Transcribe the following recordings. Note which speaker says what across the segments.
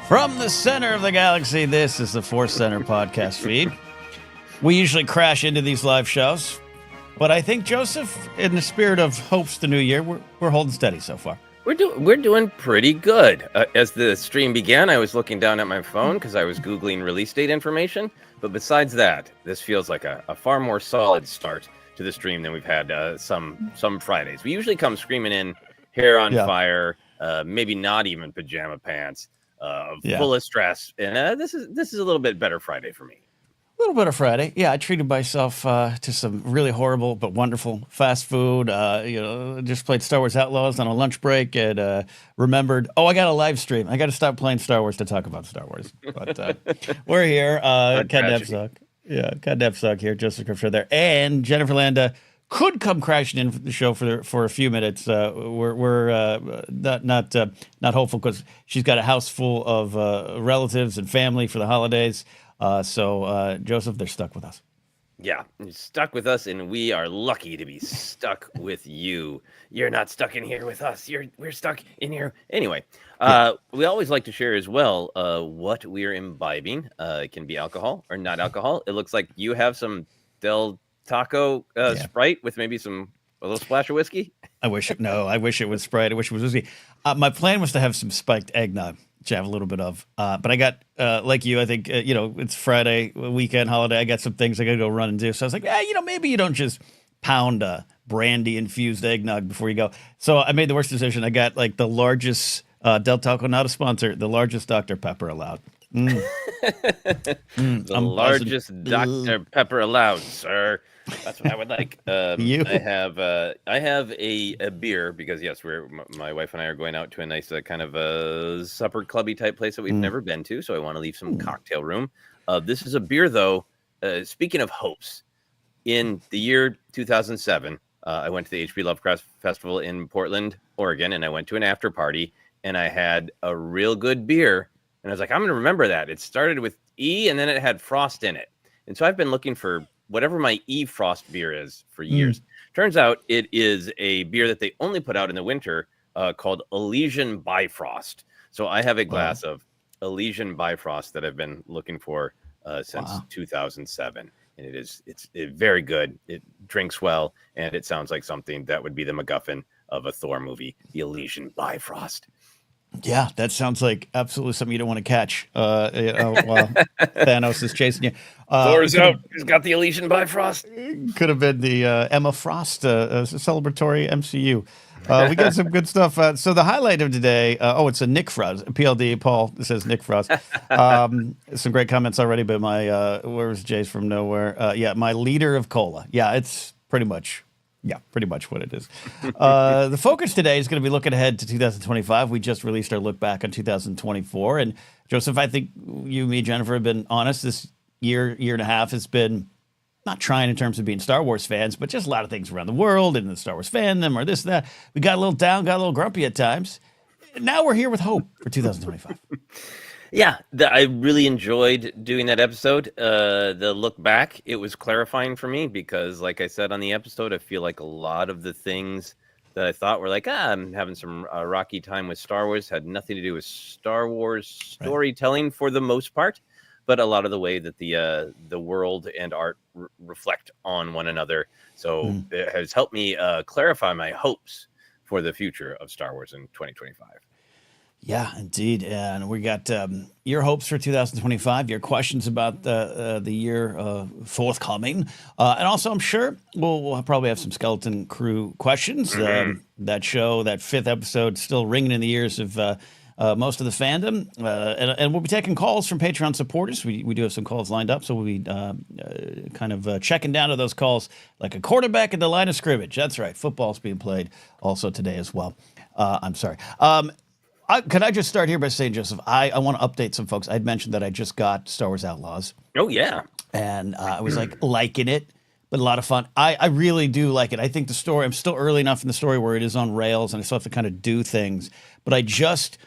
Speaker 1: From the center of the galaxy, this is the ForceCenter podcast feed. We usually crash into these live shows, but I think, Joseph, in the spirit of hopes the new year, we're holding steady so far.
Speaker 2: We're doing pretty good. As the stream began, I was looking down at my phone because I was Googling release date information. But besides that, this feels like a far more solid start to the stream than we've had some Fridays. We usually come screaming in, hair on fire, maybe not even pajama pants, full of stress. And this is a little bit better Friday for me.
Speaker 1: A little bit of Friday. Yeah, I treated myself to some really horrible but wonderful fast food. Just played Star Wars Outlaws on a lunch break and remembered, I got a live stream. I got to stop playing Star Wars to talk about Star Wars. But we're here. Ken Nepsuk. Yeah, Ken Nepsuk here. Joseph Griffith there. And Jennifer Landa could come crashing in for the show for a few minutes. We're not hopeful because she's got a house full of relatives and family for the holidays. So Joseph, they're stuck with us.
Speaker 2: Yeah, you're stuck with us, and we are lucky to be stuck with you. You're not stuck in here with us. We're stuck in here anyway. We always like to share as well what we're imbibing. It can be alcohol or not alcohol. It looks like you have some Del Taco Sprite with maybe a little splash of whiskey.
Speaker 1: I wish it was Sprite. I wish it was whiskey. My plan was to have some spiked eggnog, which I have a little bit of. But I got, like you, I think, it's Friday, weekend, holiday. I got some things I got to go run and do. So I was like, maybe you don't just pound brandy-infused eggnog before you go. So I made the worst decision. I got, like, the largest, Del Taco, not a sponsor, the largest Dr. Pepper allowed.
Speaker 2: The largest Dr. Pepper allowed, sir. That's what I would like. I have a beer because yes, my wife and I are going out to a nice kind of a supper clubby type place that we've never been to. So I want to leave some cocktail room. This is a beer though. Speaking of hopes, in the year 2007, I went to the H.P. Lovecraft Festival in Portland, Oregon, and I went to an after party and I had a real good beer. And I was like, I'm going to remember that. It started with E and then it had frost in it. And so I've been looking for whatever my E Frost beer is for years. Turns out it is a beer that they only put out in the winter called Elysian Bifrost. So I have a glass of Elysian Bifrost that I've been looking for since 2007. And it's very good. It drinks well. And it sounds like something that would be the MacGuffin of a Thor movie, the Elysian Bifrost.
Speaker 1: Yeah, that sounds like absolutely something you don't want to catch while Thanos is chasing you.
Speaker 2: Thor's out. He's got the Elysian Bifrost.
Speaker 1: Could have been the Emma Frost celebratory MCU. We got some good stuff. So the highlight of today, it's a Nick Frost. PLD, Paul says Nick Frost. Some great comments already, but where was Jay's from nowhere? My leader of cola. Yeah, it's pretty much what it is. The focus today is going to be looking ahead to 2025. We just released our look back on 2024. And Joseph, I think you, me, Jennifer have been honest. This year and a half has been not trying in terms of being Star Wars fans, but just a lot of things around the world and the Star Wars fandom or this, that. We got a little down, got a little grumpy at times. Now we're here with hope for 2025.
Speaker 2: Yeah, I really enjoyed doing that episode. The look back, it was clarifying for me because, like I said on the episode, I feel like a lot of the things that I thought were like, I'm having some rocky time with Star Wars had nothing to do with Star Wars storytelling for the most part, but a lot of the way that the world and art reflect on one another. So it has helped me clarify my hopes for the future of Star Wars in 2025.
Speaker 1: Yeah, indeed. And we got your hopes for 2025, your questions about the year forthcoming. And also, I'm sure we'll probably have some Skeleton Crew questions. That fifth episode, still ringing in the ears of most of the fandom. And we'll be taking calls from Patreon supporters. We do have some calls lined up, so we'll be kind of checking down to those calls like a quarterback at the line of scrimmage. That's right. Football's being played also today as well. I'm sorry. Can I just start here by saying, Joseph, I want to update some folks. I'd mentioned that I just got Star Wars Outlaws.
Speaker 2: Oh, yeah.
Speaker 1: And I was liking it, but a lot of fun. I really do like it. I think the story, I'm still early enough in the story where it is on rails and I still have to kind of do things. But I just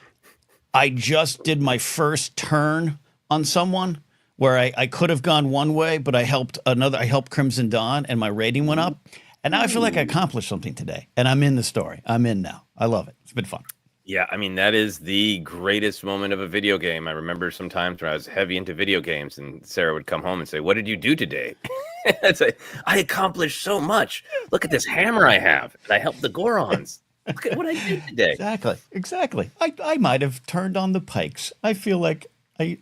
Speaker 1: did my first turn on someone where I could have gone one way, but I helped Crimson Dawn and my rating went up. And now I feel like I accomplished something today. And I'm in the story. I'm in now. I love it. It's been fun.
Speaker 2: Yeah, I mean, that is the greatest moment of a video game. I remember sometimes when I was heavy into video games and Sarah would come home and say, "What did you do today?" I'd say, "I accomplished so much. Look at this hammer I have. And I helped the Gorons. Look at what I did today."
Speaker 1: Exactly. I might have turned on the pikes. I feel like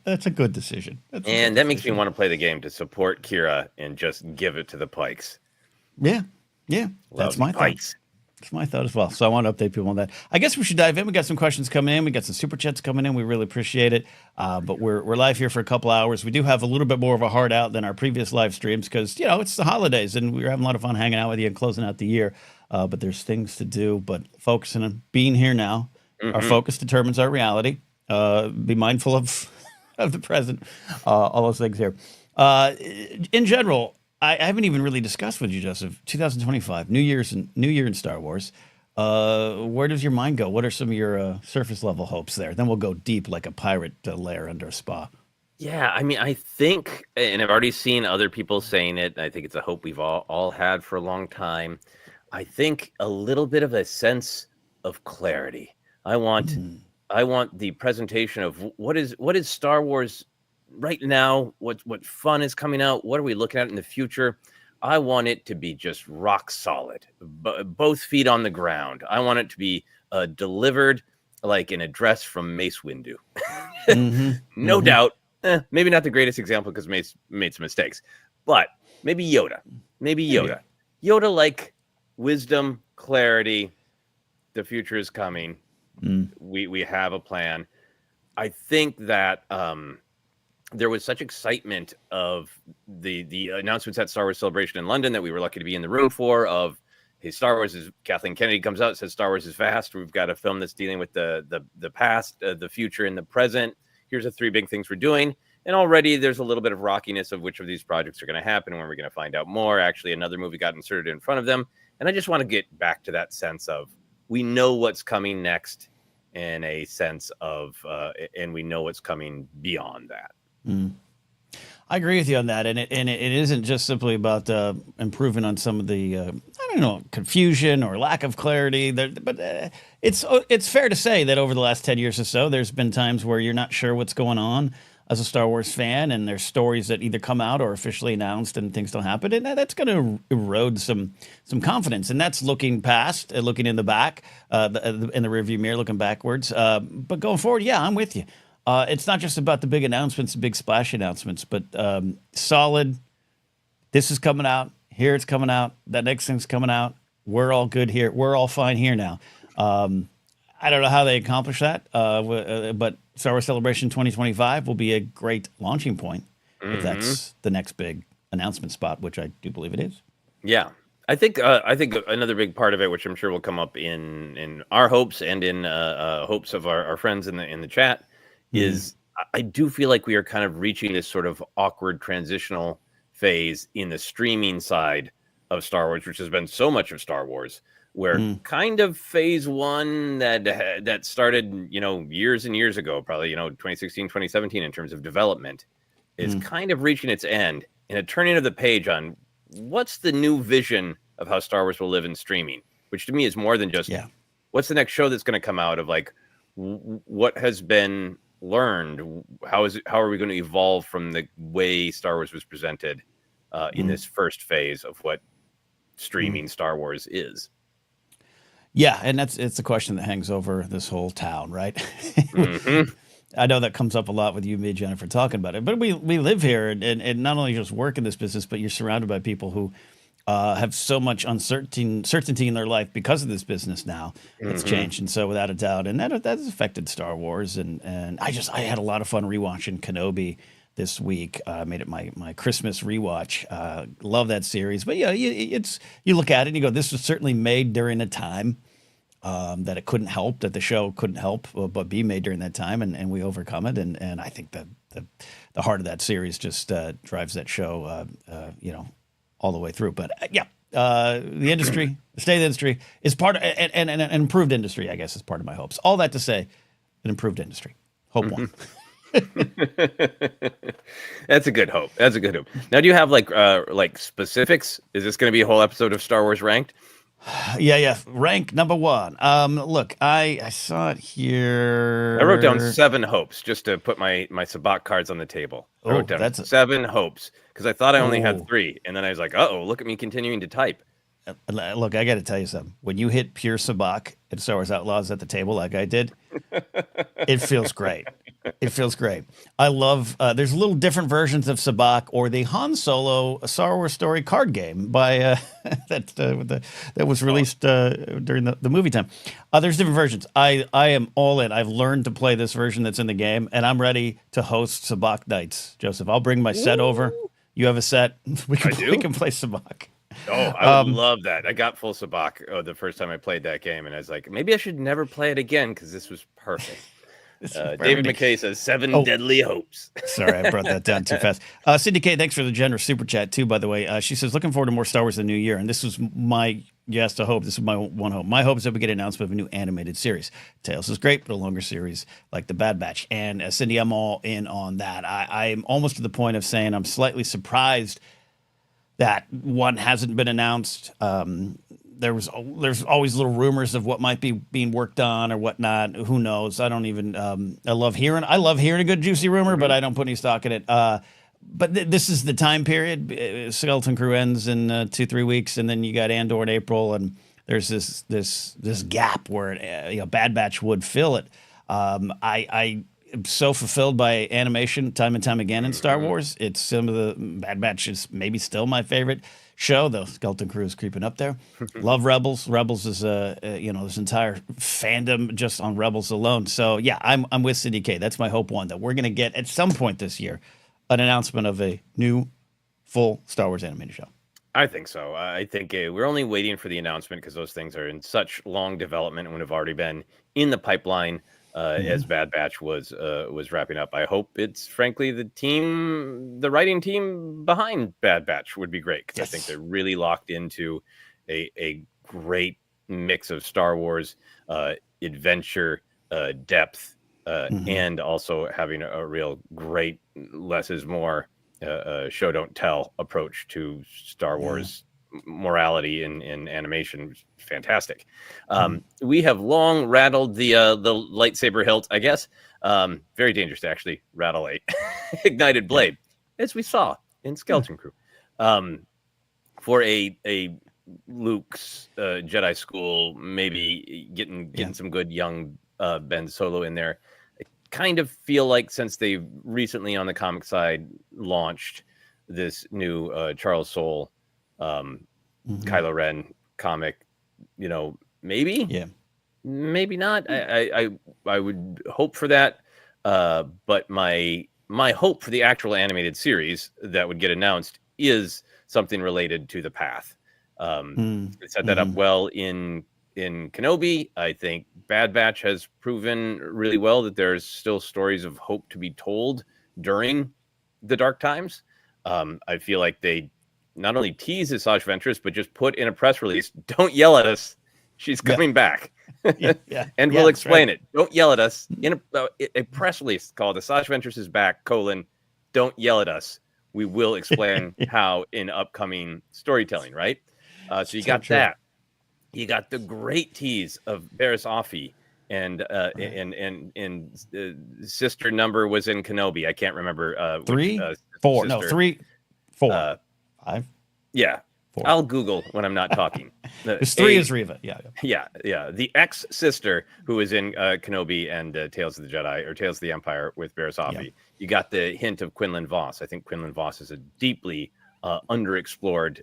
Speaker 1: that's a good decision.
Speaker 2: And that makes me want to play the game to support Kira and just give it to the pikes.
Speaker 1: Yeah. That's my thoughts. That's my thought as well. So I want to update people on that. I guess we should dive in. We got some questions coming in. We got some super chats coming in. We really appreciate it. But we're live here for a couple hours. We do have a little bit more of a heart out than our previous live streams because, it's the holidays and we're having a lot of fun hanging out with you and closing out the year. But there's things to do. But focusing on being here now. Our focus determines our reality. Be mindful of the present. All those things here. In general, I haven't even really discussed with you, Joseph. 2025, New Year in Star Wars. Where does your mind go? What are some of your surface level hopes there? Then we'll go deep like a pirate lair under a spa.
Speaker 2: Yeah, I mean, I think, and I've already seen other people saying it. I think it's a hope we've all had for a long time. I think a little bit of a sense of clarity. I want the presentation of what is Star Wars right now, what fun is coming out, what are we looking at in the future. I want it to be just rock solid, both feet on the ground. I want it to be delivered like an address from Mace Windu. No doubt. Maybe not the greatest example because Mace made some mistakes, but maybe Yoda. Yoda like wisdom, clarity. The future is coming. We have a plan. I think that there was such excitement of the announcements at Star Wars Celebration in London that we were lucky to be in the room for. Of, hey, Star Wars is, Kathleen Kennedy comes out, says Star Wars is fast. We've got a film that's dealing with the past, the future, and the present. Here's the 3 big things we're doing. And already there's a little bit of rockiness of which of these projects are going to happen and when we're going to find out more. Actually, another movie got inserted in front of them. And I just want to get back to that sense of we know what's coming next, and a sense of, and we know what's coming beyond that.
Speaker 1: I agree with you on that, and it isn't just simply about improving on some of the confusion or lack of clarity. But it's fair to say that over the last 10 years or so, there's been times where you're not sure what's going on as a Star Wars fan, and there's stories that either come out or officially announced, and things don't happen, and that's going to erode some confidence. And that's looking past, looking in the back, in the rearview mirror, looking backwards. But going forward, yeah, I'm with you. It's not just about the big announcements, the big splash announcements, but solid. This is coming out. Here it's coming out. That next thing's coming out. We're all good here. We're all fine here now. I don't know how they accomplish that, but Star Wars Celebration 2025 will be a great launching point if that's the next big announcement spot, which I do believe it is.
Speaker 2: Yeah. I think another big part of it, which I'm sure will come up in our hopes and in hopes of our friends in the chat, is I do feel like we are kind of reaching this sort of awkward transitional phase in the streaming side of Star Wars, which has been so much of Star Wars, where kind of phase 1 that started, years and years ago, probably, 2016, 2017 in terms of development, is kind of reaching its end, and a turning of the page on what's the new vision of how Star Wars will live in streaming, which to me is more than just what's the next show that's going to come out of, like, what has been learned, how are we going to evolve from the way Star Wars was presented in this first phase of what streaming Star Wars is.
Speaker 1: Yeah, and it's a question that hangs over this whole town, right? I know that comes up a lot with you, me, Jennifer, talking about it. But we live here, and not only just work in this business, but you're surrounded by people who have so much certainty in their life because of this business now. It's changed, and so without a doubt, and that has affected Star Wars. And I had a lot of fun rewatching Kenobi this week. Made it my Christmas rewatch. Love that series. But yeah, you look at it and you go, this was certainly made during a time that it couldn't help, that the show couldn't help but be made during that time, and we overcome it. And I think that the heart of that series just drives that show, all the way through. But the industry, the state of the industry is part of, and an improved industry, I guess, is part of my hopes. All that to say, an improved industry. Hope one.
Speaker 2: That's a good hope. Now, do you have like specifics? Is this going to be a whole episode of Star Wars Ranked?
Speaker 1: Yeah. Rank number one. Look, I saw it here.
Speaker 2: I wrote down 7 hopes just to put my Sabacc cards on the table. I wrote down 7 hopes because I thought I only had 3, and then I was like, "Uh-oh, look at me continuing to type."
Speaker 1: Look, I got to tell you something. When you hit pure Sabacc and Star Wars Outlaws at the table like I did, it feels great. It feels great. I love. There's little different versions of Sabacc or the Han Solo Star Wars Story card game by that was released during the movie time. There's different versions. I am all in. I've learned to play this version that's in the game, and I'm ready to host Sabacc nights. Joseph, I'll bring my set over. You have a set. We can play Sabacc.
Speaker 2: Oh, I would love that. I got full Sabacc the first time I played that game, and I was like, maybe I should never play it again because this was perfect. David McKay says 7 deadly hopes.
Speaker 1: Sorry, I brought that down too fast. Cindy K, thanks for the generous super chat too, by the way. She says, looking forward to more Star Wars in the new year. And this was you asked a hope. This is my one hope. My hope is that we get an announcement of a new animated series. Tales is great, but a longer series like The Bad Batch. And Cindy, I'm all in on that. I am almost to the point of saying I'm slightly surprised that one hasn't been announced. There's always little rumors of what might be being worked on or whatnot. Who knows? I don't even. I love hearing a good juicy rumor, but I don't put any stock in it. But this is the time period. Skeleton Crew ends in 2-3 weeks, and then you got Andor in April, and there's this gap where Bad Batch would fill it. I am so fulfilled by animation time and time again in Star Wars. It's some of the Bad Batch is maybe still my favorite show, though. Skeleton Crew is creeping up there. Love Rebels. Rebels is this entire fandom just on Rebels alone. So yeah, I'm with Cindy K. That's my hope one, that we're gonna get at some point this year an announcement of a new full Star Wars animated show.
Speaker 2: I think so. I think we're only waiting for the announcement because those things are in such long development and would have already been in the pipeline as Bad Batch was wrapping up. I hope it's frankly the writing team behind Bad Batch would be great because I think they're really locked into a great mix of Star Wars adventure, depth, and also having a real great less is more show don't tell approach to Star Wars morality in animation. Fantastic. We have long rattled the lightsaber hilt, I guess. Very dangerous to actually rattle a ignited blade, as we saw in Skeleton Crew. For a Luke's Jedi school, maybe getting some good young Ben Solo in there. I kind of feel like since they recently on the comic side launched this new Charles Soule Kylo Ren comic, maybe maybe not. I would hope for that, but my hope for the actual animated series that would get announced is something related to the path. It set that up well in Kenobi. I think Bad Batch has proven really well that there's still stories of hope to be told during the dark times. I feel like they not only tease Asajj Ventress, but just put in a press release, don't yell at us, she's coming back. And we'll explain it. Don't yell at us. In a press release called Asajj Ventress is back, don't yell at us. We will explain how in upcoming storytelling, right? So you got that. You got the great tease of Barriss Offee and sister number was in Kenobi. I can't remember.
Speaker 1: 3, 4. No, 3, 4. 5.
Speaker 2: Yeah. 4. I'll Google when I'm not talking.
Speaker 1: It's 3 is Reva.
Speaker 2: Yeah. The ex-sister who was in Kenobi and Tales of the Jedi or Tales of the Empire with Barriss Offee. Yeah. You got the hint of Quinlan Vos. I think Quinlan Vos is a deeply underexplored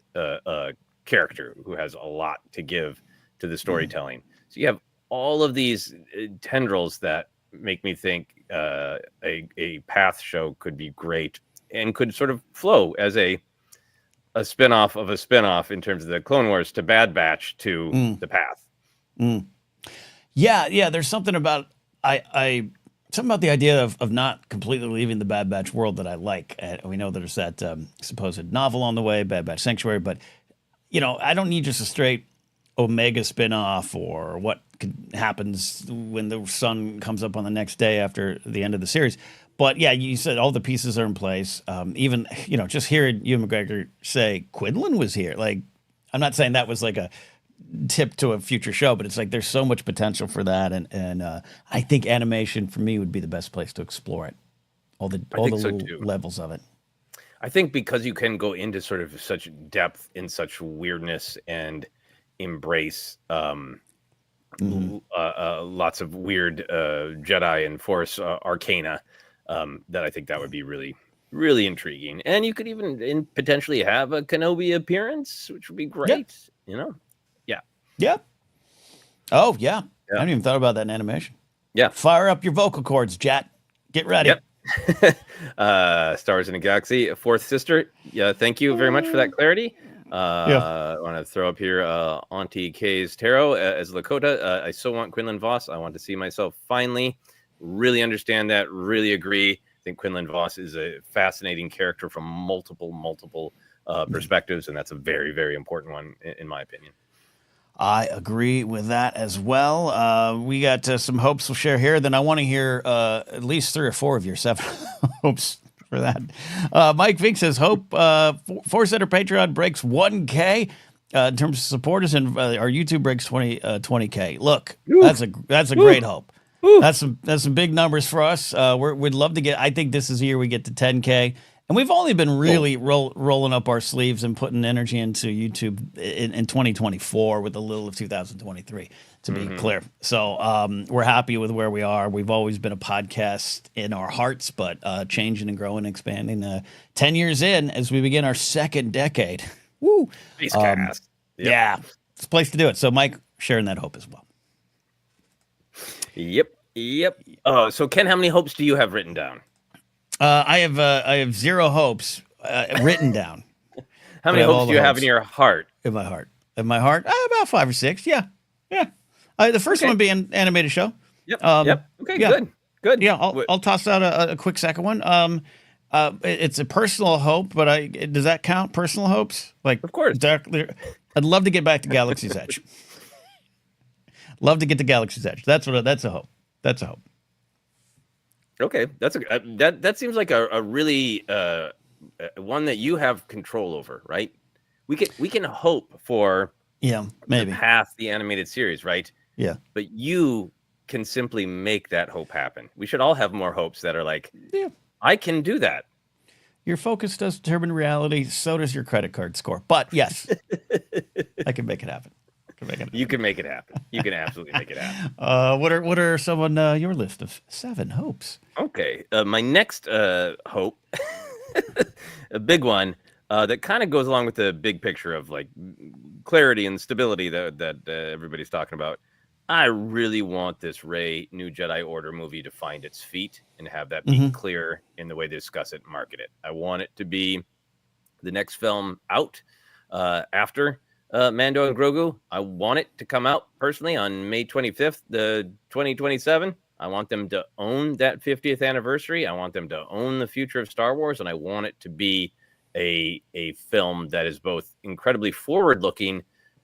Speaker 2: character who has a lot to give to the storytelling. So you have all of these tendrils that make me think a path show could be great and could sort of flow as a spinoff of a spinoff in terms of the Clone Wars to Bad Batch to the path.
Speaker 1: Yeah. There's something about something about the idea of not completely leaving the Bad Batch world that I like. We know there's that supposed novel on the way, Bad Batch Sanctuary, but I don't need just a straight Omega spinoff or what happens when the sun comes up on the next day after the end of the series. But yeah, you said all the pieces are in place. Even, just hearing Ewan McGregor say Quinlan was here. Like, I'm not saying that was like a tip to a future show, but it's like there's so much potential for that, and I think animation for me would be the best place to explore it. All the little levels of it.
Speaker 2: I think because you can go into sort of such depth in such weirdness and embrace lots of weird Jedi and Force arcana, that I think that would be really, really intriguing. And you could even potentially have a Kenobi appearance, which would be great. Yeah.
Speaker 1: Yeah. Oh, yeah. I hadn't even thought about that in animation.
Speaker 2: Yeah.
Speaker 1: Fire up your vocal cords, Jat. Get ready.
Speaker 2: Yep. Star Wars in a Galaxy, fourth sister. Yeah, thank you very much for that clarity. I want to throw up here Auntie Kay's Tarot as Lakota. I so want Quinlan Voss. I want to see myself finally. Really understand that. Really agree. I think Quinlan Voss is a fascinating character from multiple perspectives, and that's a very, very important one in my opinion.
Speaker 1: I agree with that as well. We got some hopes we'll share here. Then I want to hear at least 3 or 4 of your 7 hopes for that. Mike Vink says, hope ForceCenter Patreon breaks 1K in terms of supporters, and our YouTube breaks 20K. Look, that's a great hope. That's some big numbers for us. We'd love to get. I think this is the year we get to 10K. And we've only been really rolling up our sleeves and putting energy into YouTube in 2024 with a little of 2023, to be clear. So we're happy with where we are. We've always been a podcast in our hearts, but changing and growing and expanding. 10 years in, as we begin our 2nd decade. Woo! Yeah, it's a place to do it. So, Mike, sharing that hope as well.
Speaker 2: Yep. So, Ken, how many hopes do you have written down?
Speaker 1: I have 0 hopes written down.
Speaker 2: How many hopes do you have in your heart?
Speaker 1: In my heart, about 5 or 6. Yeah. The first one would be an animated show.
Speaker 2: Yep. Okay. Yeah. Good.
Speaker 1: Yeah. I'll toss out a quick second one. It's a personal hope, but does that count? Personal hopes? Like,
Speaker 2: of course.
Speaker 1: I'd love to get back to Galaxy's Edge. Love to get to Galaxy's Edge. That's a hope. That's a hope.
Speaker 2: Okay, that seems like a really one that you have control over, right? We can hope for
Speaker 1: maybe
Speaker 2: half the animated series, right?
Speaker 1: Yeah,
Speaker 2: but you can simply make that hope happen. We should all have more hopes that are like, I can do that.
Speaker 1: Your focus does determine reality. So does your credit card score. But yes, I can make it happen.
Speaker 2: You can make it happen. You can absolutely make it happen.
Speaker 1: What are some on your list of 7 hopes?
Speaker 2: Okay, my next hope, a big one that kind of goes along with the big picture of like clarity and stability that everybody's talking about. I really want this Rey New Jedi Order movie to find its feet and have that be clear in the way they discuss it and market it. I want it to be the next film out after Mando and Grogu. I want it to come out personally on May 25th, 2027. I want them to own that 50th anniversary. I want them to own the future of Star Wars, and I want it to be a film that is both incredibly forward-looking,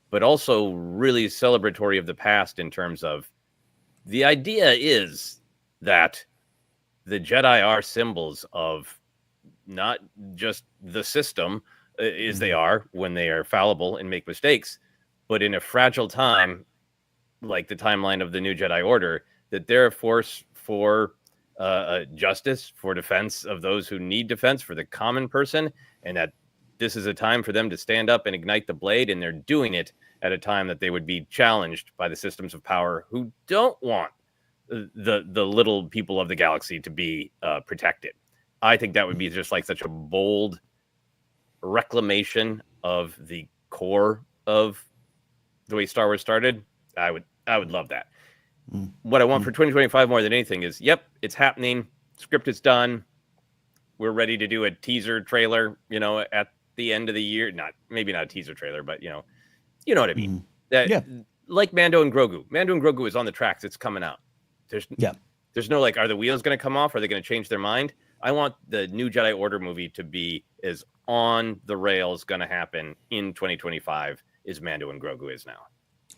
Speaker 2: but also really celebratory of the past in terms of the idea is that the Jedi are symbols of not just the system, as they are when they are fallible and make mistakes, but in a fragile time, like the timeline of the New Jedi Order, that they're a force for justice, for defense of those who need defense, for the common person, and that this is a time for them to stand up and ignite the blade, and they're doing it at a time that they would be challenged by the systems of power who don't want the little people of the galaxy to be protected. I think that would be just like such a bold reclamation of the core of the way Star Wars started. I would love that. What I want for 2025 more than anything is, it's happening. Script is done. We're ready to do a teaser trailer, at the end of the year. Maybe not a teaser trailer, but you know what I mean. Like Mando and Grogu. Mando and Grogu is on the tracks. It's coming out. There's no like, are the wheels going to come off? Are they going to change their mind? I want the New Jedi Order movie to be as on the rails going to happen in 2025 as Mando and Grogu is now.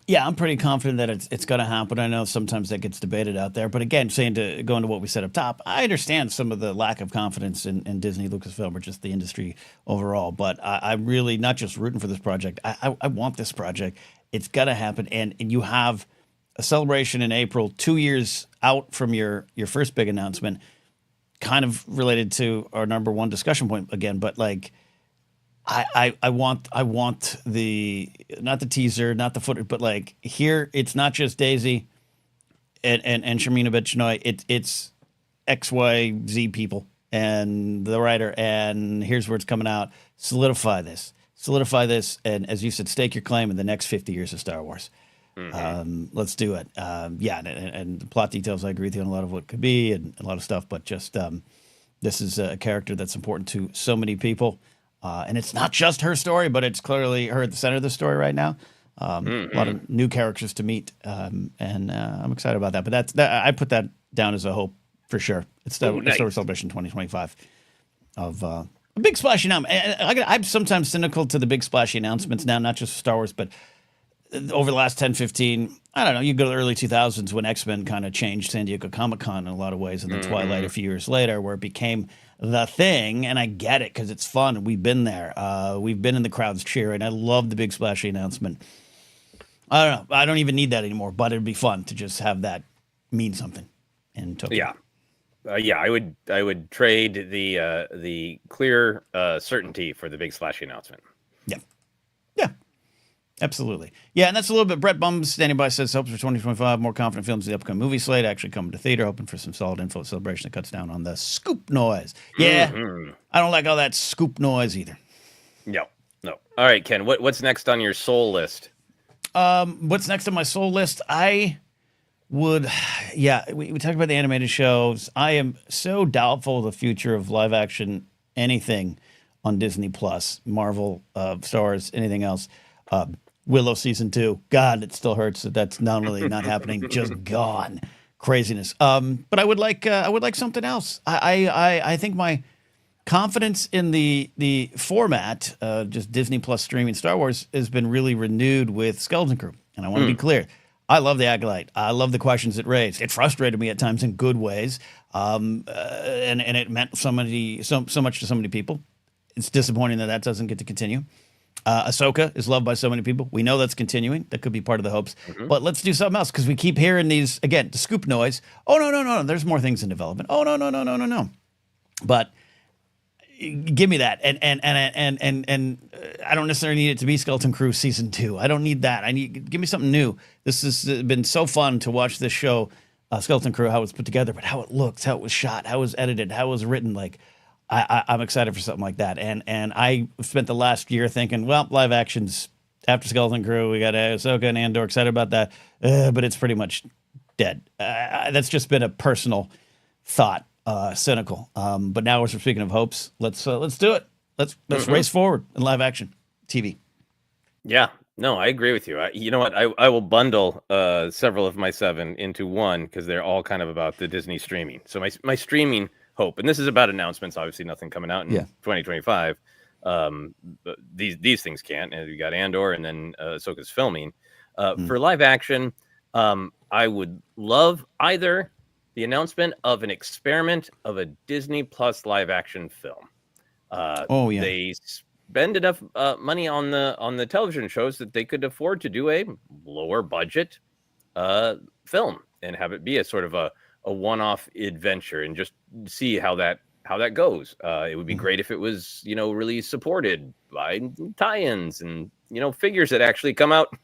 Speaker 1: Yeah, I'm pretty confident that it's going to happen. I know sometimes that gets debated out there. But again, go into what we said up top, I understand some of the lack of confidence in Disney, Lucasfilm, or just the industry overall. But I'm really not just rooting for this project. I want this project. It's got to happen. And you have a celebration in April, 2 years out from your first big announcement, kind of related to our number one discussion point again, but like, I want the, not the teaser, not the footage, but like here, it's not just Daisy and Sharmina Bechnoy. It's XYZ people and the writer, and here's where it's coming out. Solidify this, and as you said, stake your claim in the next 50 years of Star Wars. Let's do it. And the plot details, I agree with you on a lot of what could be and a lot of stuff, but just this is a character that's important to so many people. And it's not just her story, but it's clearly her at the center of the story right now. A lot of new characters to meet, and I'm excited about that. But I put that down as a hope for sure. It's the Star Wars Celebration 2025 of a big splashy announcement. I'm sometimes cynical to the big splashy announcements now, not just Star Wars, but over the last 10, 15, I don't know, you go to the early 2000s when X-Men kind of changed San Diego Comic-Con in a lot of ways, and then Twilight a few years later where it became the thing, and I get it because it's fun. We've been there. We've been in the crowds cheering. I love the big splashy announcement. I don't know. I don't even need that anymore, but it'd be fun to just have that mean something in Tokyo.
Speaker 2: Yeah. I would trade the clear certainty for the big splashy announcement.
Speaker 1: Yeah. Absolutely. Yeah, and that's a little bit. Brett Bums standing by says, hopes for 2025, more confident films in the upcoming movie slate, actually coming to theater, hoping for some solid info celebration that cuts down on the scoop noise. Yeah, I don't like all that scoop noise either.
Speaker 2: No. All right, Ken, what's next on your soul list?
Speaker 1: What's next on my soul list? We talked about the animated shows. I am so doubtful of the future of live action anything on Disney Plus, Marvel, Star Wars, anything else. Willow season 2. God, it still hurts that that's not only not happening, just gone. Craziness. But I would like something else. I think my confidence in the format, just Disney Plus streaming Star Wars, has been really renewed with Skeleton Crew. And I want to be clear. I love the Acolyte. I love the questions it raised. It frustrated me at times in good ways. And it meant so much to so many people. It's disappointing that doesn't get to continue. Ahsoka is loved by so many people. We know that's continuing. That could be part of the hopes. But let's do something else because we keep hearing these, again, the scoop noise. Oh, no. There's more things in development. Oh, no. But give me that. And I don't necessarily need it to be Skeleton Crew season 2. I don't need that. Give me something new. This has been so fun to watch this show, Skeleton Crew, how it's put together, but how it looks, how it was shot, how it was edited, how it was written. Like, I'm excited for something like that. And I spent the last year thinking, well, live actions after Skeleton Crew, we got Ahsoka and Andor, excited about that. But it's pretty much dead. That's just been a personal thought, cynical. But now as we're speaking of hopes, let's do it. Let's race forward in live action TV.
Speaker 2: Yeah, no, I agree with you. You know what? I will bundle several of my 7 into one because they're all kind of about the Disney streaming. So my streaming hope, and this is about announcements, obviously nothing coming out in 2025. But these things can't. And you got Andor, and then Ahsoka's filming. For live action, I would love either the announcement of an experiment of a Disney Plus live action film. They spend enough money on the television shows that they could afford to do a lower budget film and have it be a sort of a one-off adventure and just see how that goes. It would be great if it was, really supported by tie-ins and, figures that actually come out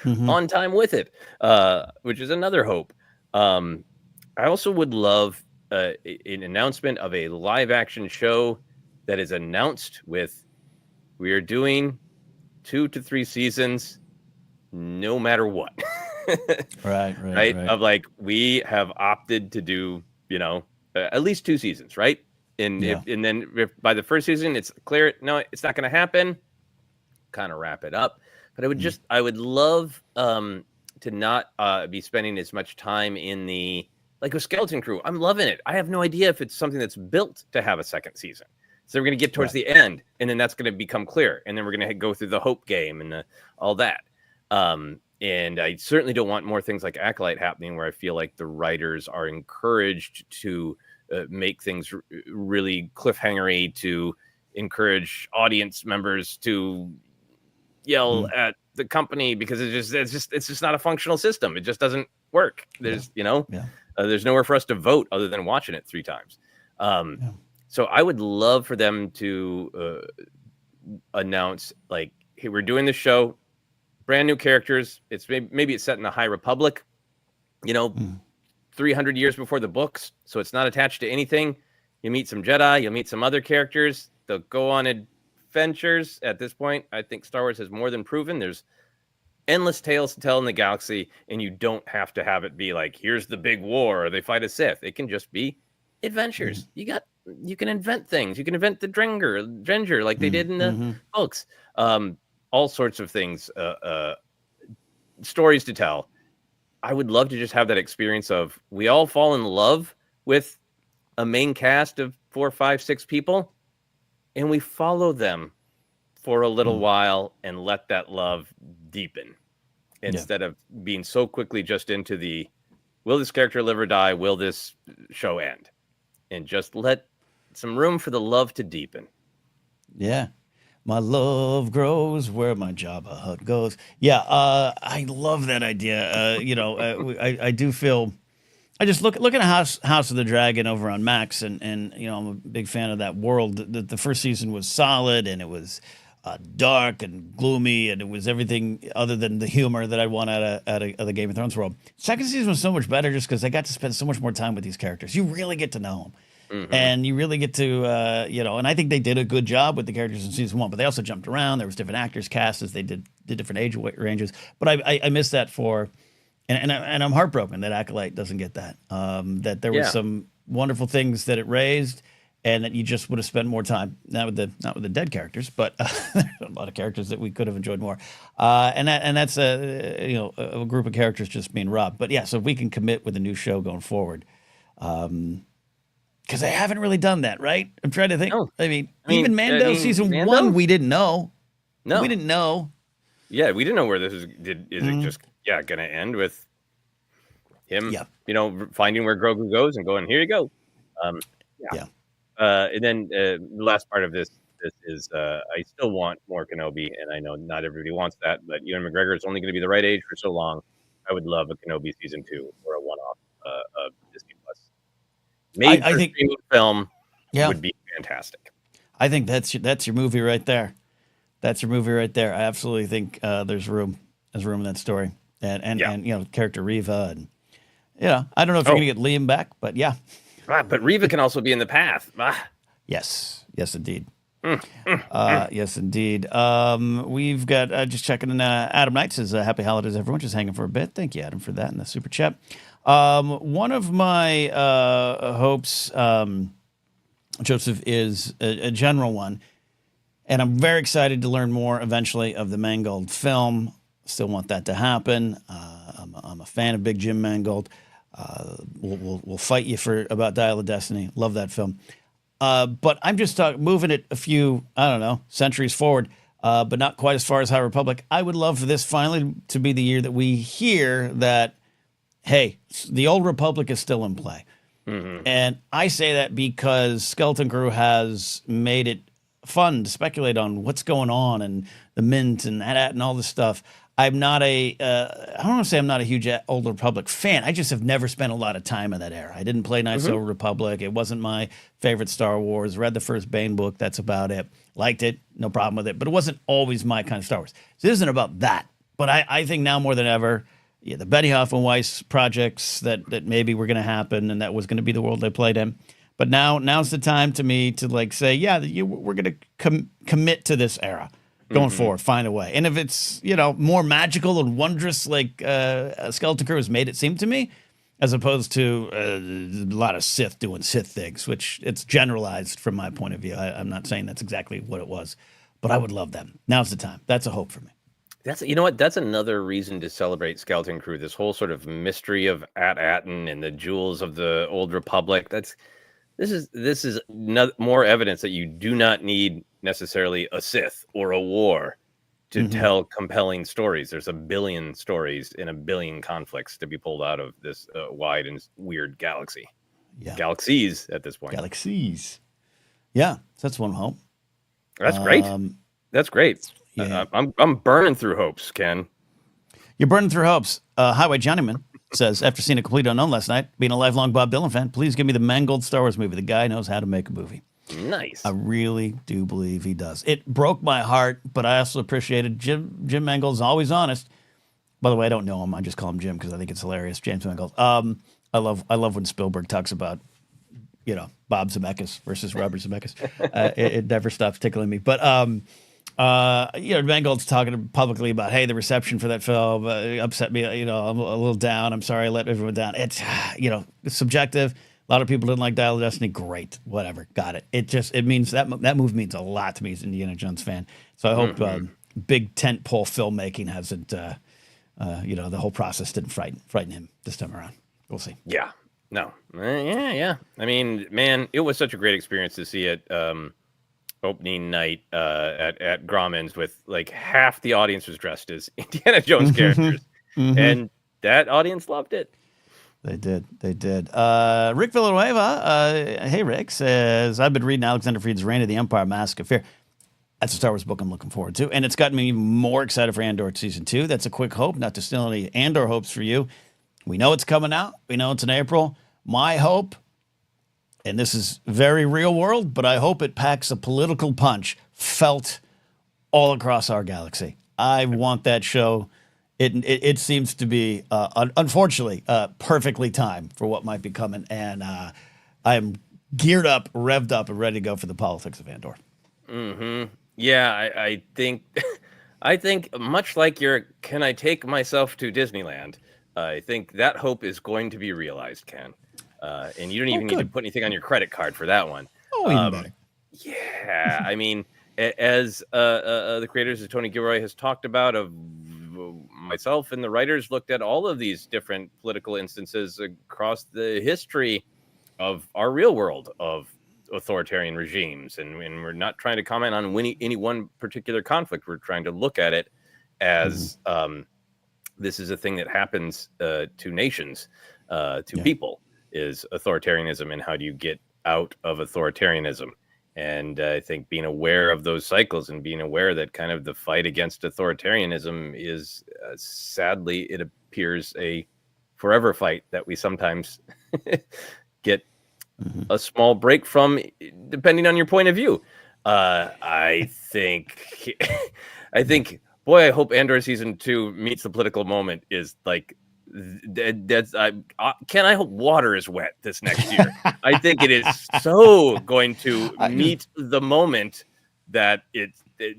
Speaker 2: on time with it, which is another hope. I also would love an announcement of a live action show that is announced with, we are doing 2 to 3 seasons, no matter what. Right. Of like, we have opted to do, at least 2 seasons, right? And then if by the first season it's clear, no, it's not going to happen, kind of wrap it up. But I would love to not be spending as much time in like with Skeleton Crew. I'm loving it. I have no idea if it's something that's built to have a second season. So we're going to get towards the end, and then that's going to become clear, and then we're going to go through the hope game and all that. And I certainly don't want more things like Acolyte happening, where I feel like the writers are encouraged to make things really cliffhangery, to encourage audience members to yell at the company because it's just not a functional system. It just doesn't work. There's there's nowhere for us to vote other than watching it 3 times. So I would love for them to announce like, hey, we're doing the show, brand new characters. It's maybe it's set in the High Republic, 300 years before the books, so it's not attached to anything. You meet some Jedi, you'll meet some other characters. They'll go on adventures. At this point, I think Star Wars has more than proven there's endless tales to tell in the galaxy, and you don't have to have it be like, here's the big war or they fight a Sith. It can just be adventures. You can invent things. You can invent the Drenger like they did in the books. All sorts of things, stories to tell. I would love to just have that experience of we all fall in love with a main cast of 4, 5, 6 people, and we follow them for a little while and let that love deepen instead of being so quickly just into the, will this character live or die? Will this show end? And just let some room for the love to deepen.
Speaker 1: Yeah. My love grows where my Jabba hut goes. Yeah, I love that idea. I do feel. I just look at House of the Dragon over on Max, and I'm a big fan of that world. The first season was solid, and it was dark and gloomy, and it was everything other than the humor that I want out of the Game of Thrones world. Second season was so much better just because I got to spend so much more time with these characters. You really get to know them. And you really get to, and I think they did a good job with the characters in season 1, but they also jumped around. There was different actors cast as they did different age ranges. But I miss that and I'm heartbroken that Acolyte doesn't get that. That there was some wonderful things that it raised, and that you just would have spent more time, not with the dead characters, but a lot of characters that we could have enjoyed more. And that's a group of characters just being robbed. But yeah, so if we can commit with a new show going forward. Because I haven't really done that, right? I'm trying to think. No. I mean, even Mando season 1, we didn't know. No, we didn't know.
Speaker 2: Yeah, we didn't know where this is. Is it just going to end with him? Finding where Grogu goes and going, here you go. And then the last part of this is I still want more Kenobi, and I know not everybody wants that, but Ewan McGregor is only going to be the right age for so long. I would love a Kenobi season 2 or a one-off of Disney Plus. I think film would be fantastic.
Speaker 1: I think that's your movie right there. That's your movie right there. I absolutely think there's room in that story, and character Reva, and I don't know if you're gonna get Liam back, but yeah.
Speaker 2: But Reva can also be in the path.
Speaker 1: Yes, indeed. Yes, indeed. We've got just checking in. Adam Knight says, "Happy holidays, everyone." Just hanging for a bit. Thank you, Adam, for that in the super chat. One of my hopes, Joseph, is a general one, and I'm very excited to learn more eventually of the Mangold film. Still want that to happen. I'm a fan of Big Jim Mangold. We'll fight you about Dial of Destiny. Love that film. But I'm just moving it a few, centuries forward, but not quite as far as High Republic. I would love for this finally to be the year that we hear that, hey, the old Republic is still in play. And I say that because Skeleton Crew has made it fun to speculate on what's going on and the Mint and that and all this stuff. I'm not I don't want to say I'm not a huge Old Republic fan. I just have never spent a lot of time in that era. I didn't play Knights of the Republic. It wasn't my favorite Star Wars. Read the first Bane book. That's about it. Liked it. No problem with it. But it wasn't always my kind of Star Wars. So this isn't about that. But I think now more than ever, the Benioff and Weiss projects that maybe were going to happen, and that was going to be the world they played in. But now's the time to me to say, we're going to commit to this era. Going forward, find a way. And if it's, more magical and wondrous like Skeleton Crew has made it seem to me, as opposed to a lot of Sith doing Sith things, which it's generalized from my point of view. I'm not saying that's exactly what it was, but I would love them. Now's the time. That's a hope for me.
Speaker 2: That's another reason to celebrate Skeleton Crew. This whole sort of mystery of At-Atten and the jewels of the Old Republic. This is more evidence that you do not need necessarily a Sith or a war to tell compelling stories. There's a billion stories and a billion conflicts to be pulled out of this wide and weird galaxy. Yeah. Galaxies at this point.
Speaker 1: Galaxies. Yeah, that's one hope.
Speaker 2: That's great. That's great.
Speaker 1: Yeah.
Speaker 2: I'm burning through hopes, Ken.
Speaker 1: You're burning through hopes. Highway Johnnyman says, after seeing A Complete Unknown last night, being a lifelong Bob Dylan fan, please give me the Mangold Star Wars movie. The guy knows how to make a movie.
Speaker 2: Nice.
Speaker 1: I really do believe he does. It broke my heart, but I also appreciated Jim Mangold's always honest. By the way, I don't know him. I just call him Jim because I think it's hilarious. James Mangold. I love when Spielberg talks about, Bob Zemeckis versus Robert Zemeckis. It never stops tickling me. But Mangold's talking publicly about, hey, the reception for that film upset me. I'm a little down. I'm sorry I let everyone down. It's it's subjective. A lot of people didn't like Dial of Destiny. Great, whatever, got it. It means that movie means a lot to me as an Indiana Jones fan. So I hope big tentpole filmmaking hasn't, the whole process didn't frighten him this time around. We'll see.
Speaker 2: Yeah, no, yeah. I mean, man, it was such a great experience to see it opening night at Grauman's with like half the audience was dressed as Indiana Jones characters, and that audience loved it.
Speaker 1: They did. Rick Villanueva, hey Rick, says, I've been reading Alexander Freed's Reign of the Empire, Mask of Fear. That's a Star Wars book I'm looking forward to. And it's gotten me even more excited for Andor Season 2. That's a quick hope, not to steal any Andor hopes for you. We know it's coming out. We know it's in April. My hope, and this is very real world, but I hope it packs a political punch felt all across our galaxy. I want that show. It seems to be, unfortunately, perfectly timed for what might be coming. And I am geared up, revved up, and ready to go for the politics of Andor.
Speaker 2: Mm-hmm. Yeah, I think much like can I take myself to Disneyland? I think that hope is going to be realized, Ken. And you don't even need to put anything on your credit card for that one.
Speaker 1: Oh, even better.
Speaker 2: Yeah, I mean, as the creators of Tony Gilroy has talked about, of myself and the writers looked at all of these different political instances across the history of our real world of authoritarian regimes, and we're not trying to comment on any one particular conflict. We're trying to look at it as this is a thing that happens to nations, to people, is authoritarianism, and how do you get out of authoritarianism? And I think being aware of those cycles and being aware that kind of the fight against authoritarianism is, sadly, it appears a forever fight that we sometimes get a small break from, depending on your point of view. I think, boy, I hope Andor Season 2 meets the political moment is like, Ken, I hope water is wet this next year. I think it is so going to meet the moment that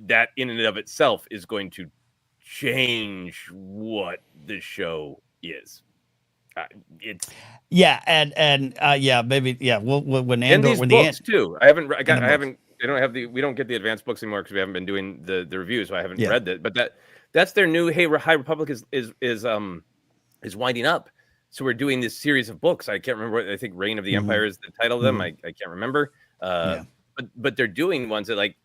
Speaker 2: that in and of itself is going to change what the show is. Maybe when Andor, and these
Speaker 1: when
Speaker 2: books too. We don't get the advanced books anymore because we haven't been doing the reviews, so I haven't read that. But that's their new High Republic is winding up. So we're doing this series of books. I can't remember. I think Reign of the Empire is the title of them. I can't remember. But they're doing ones that, like,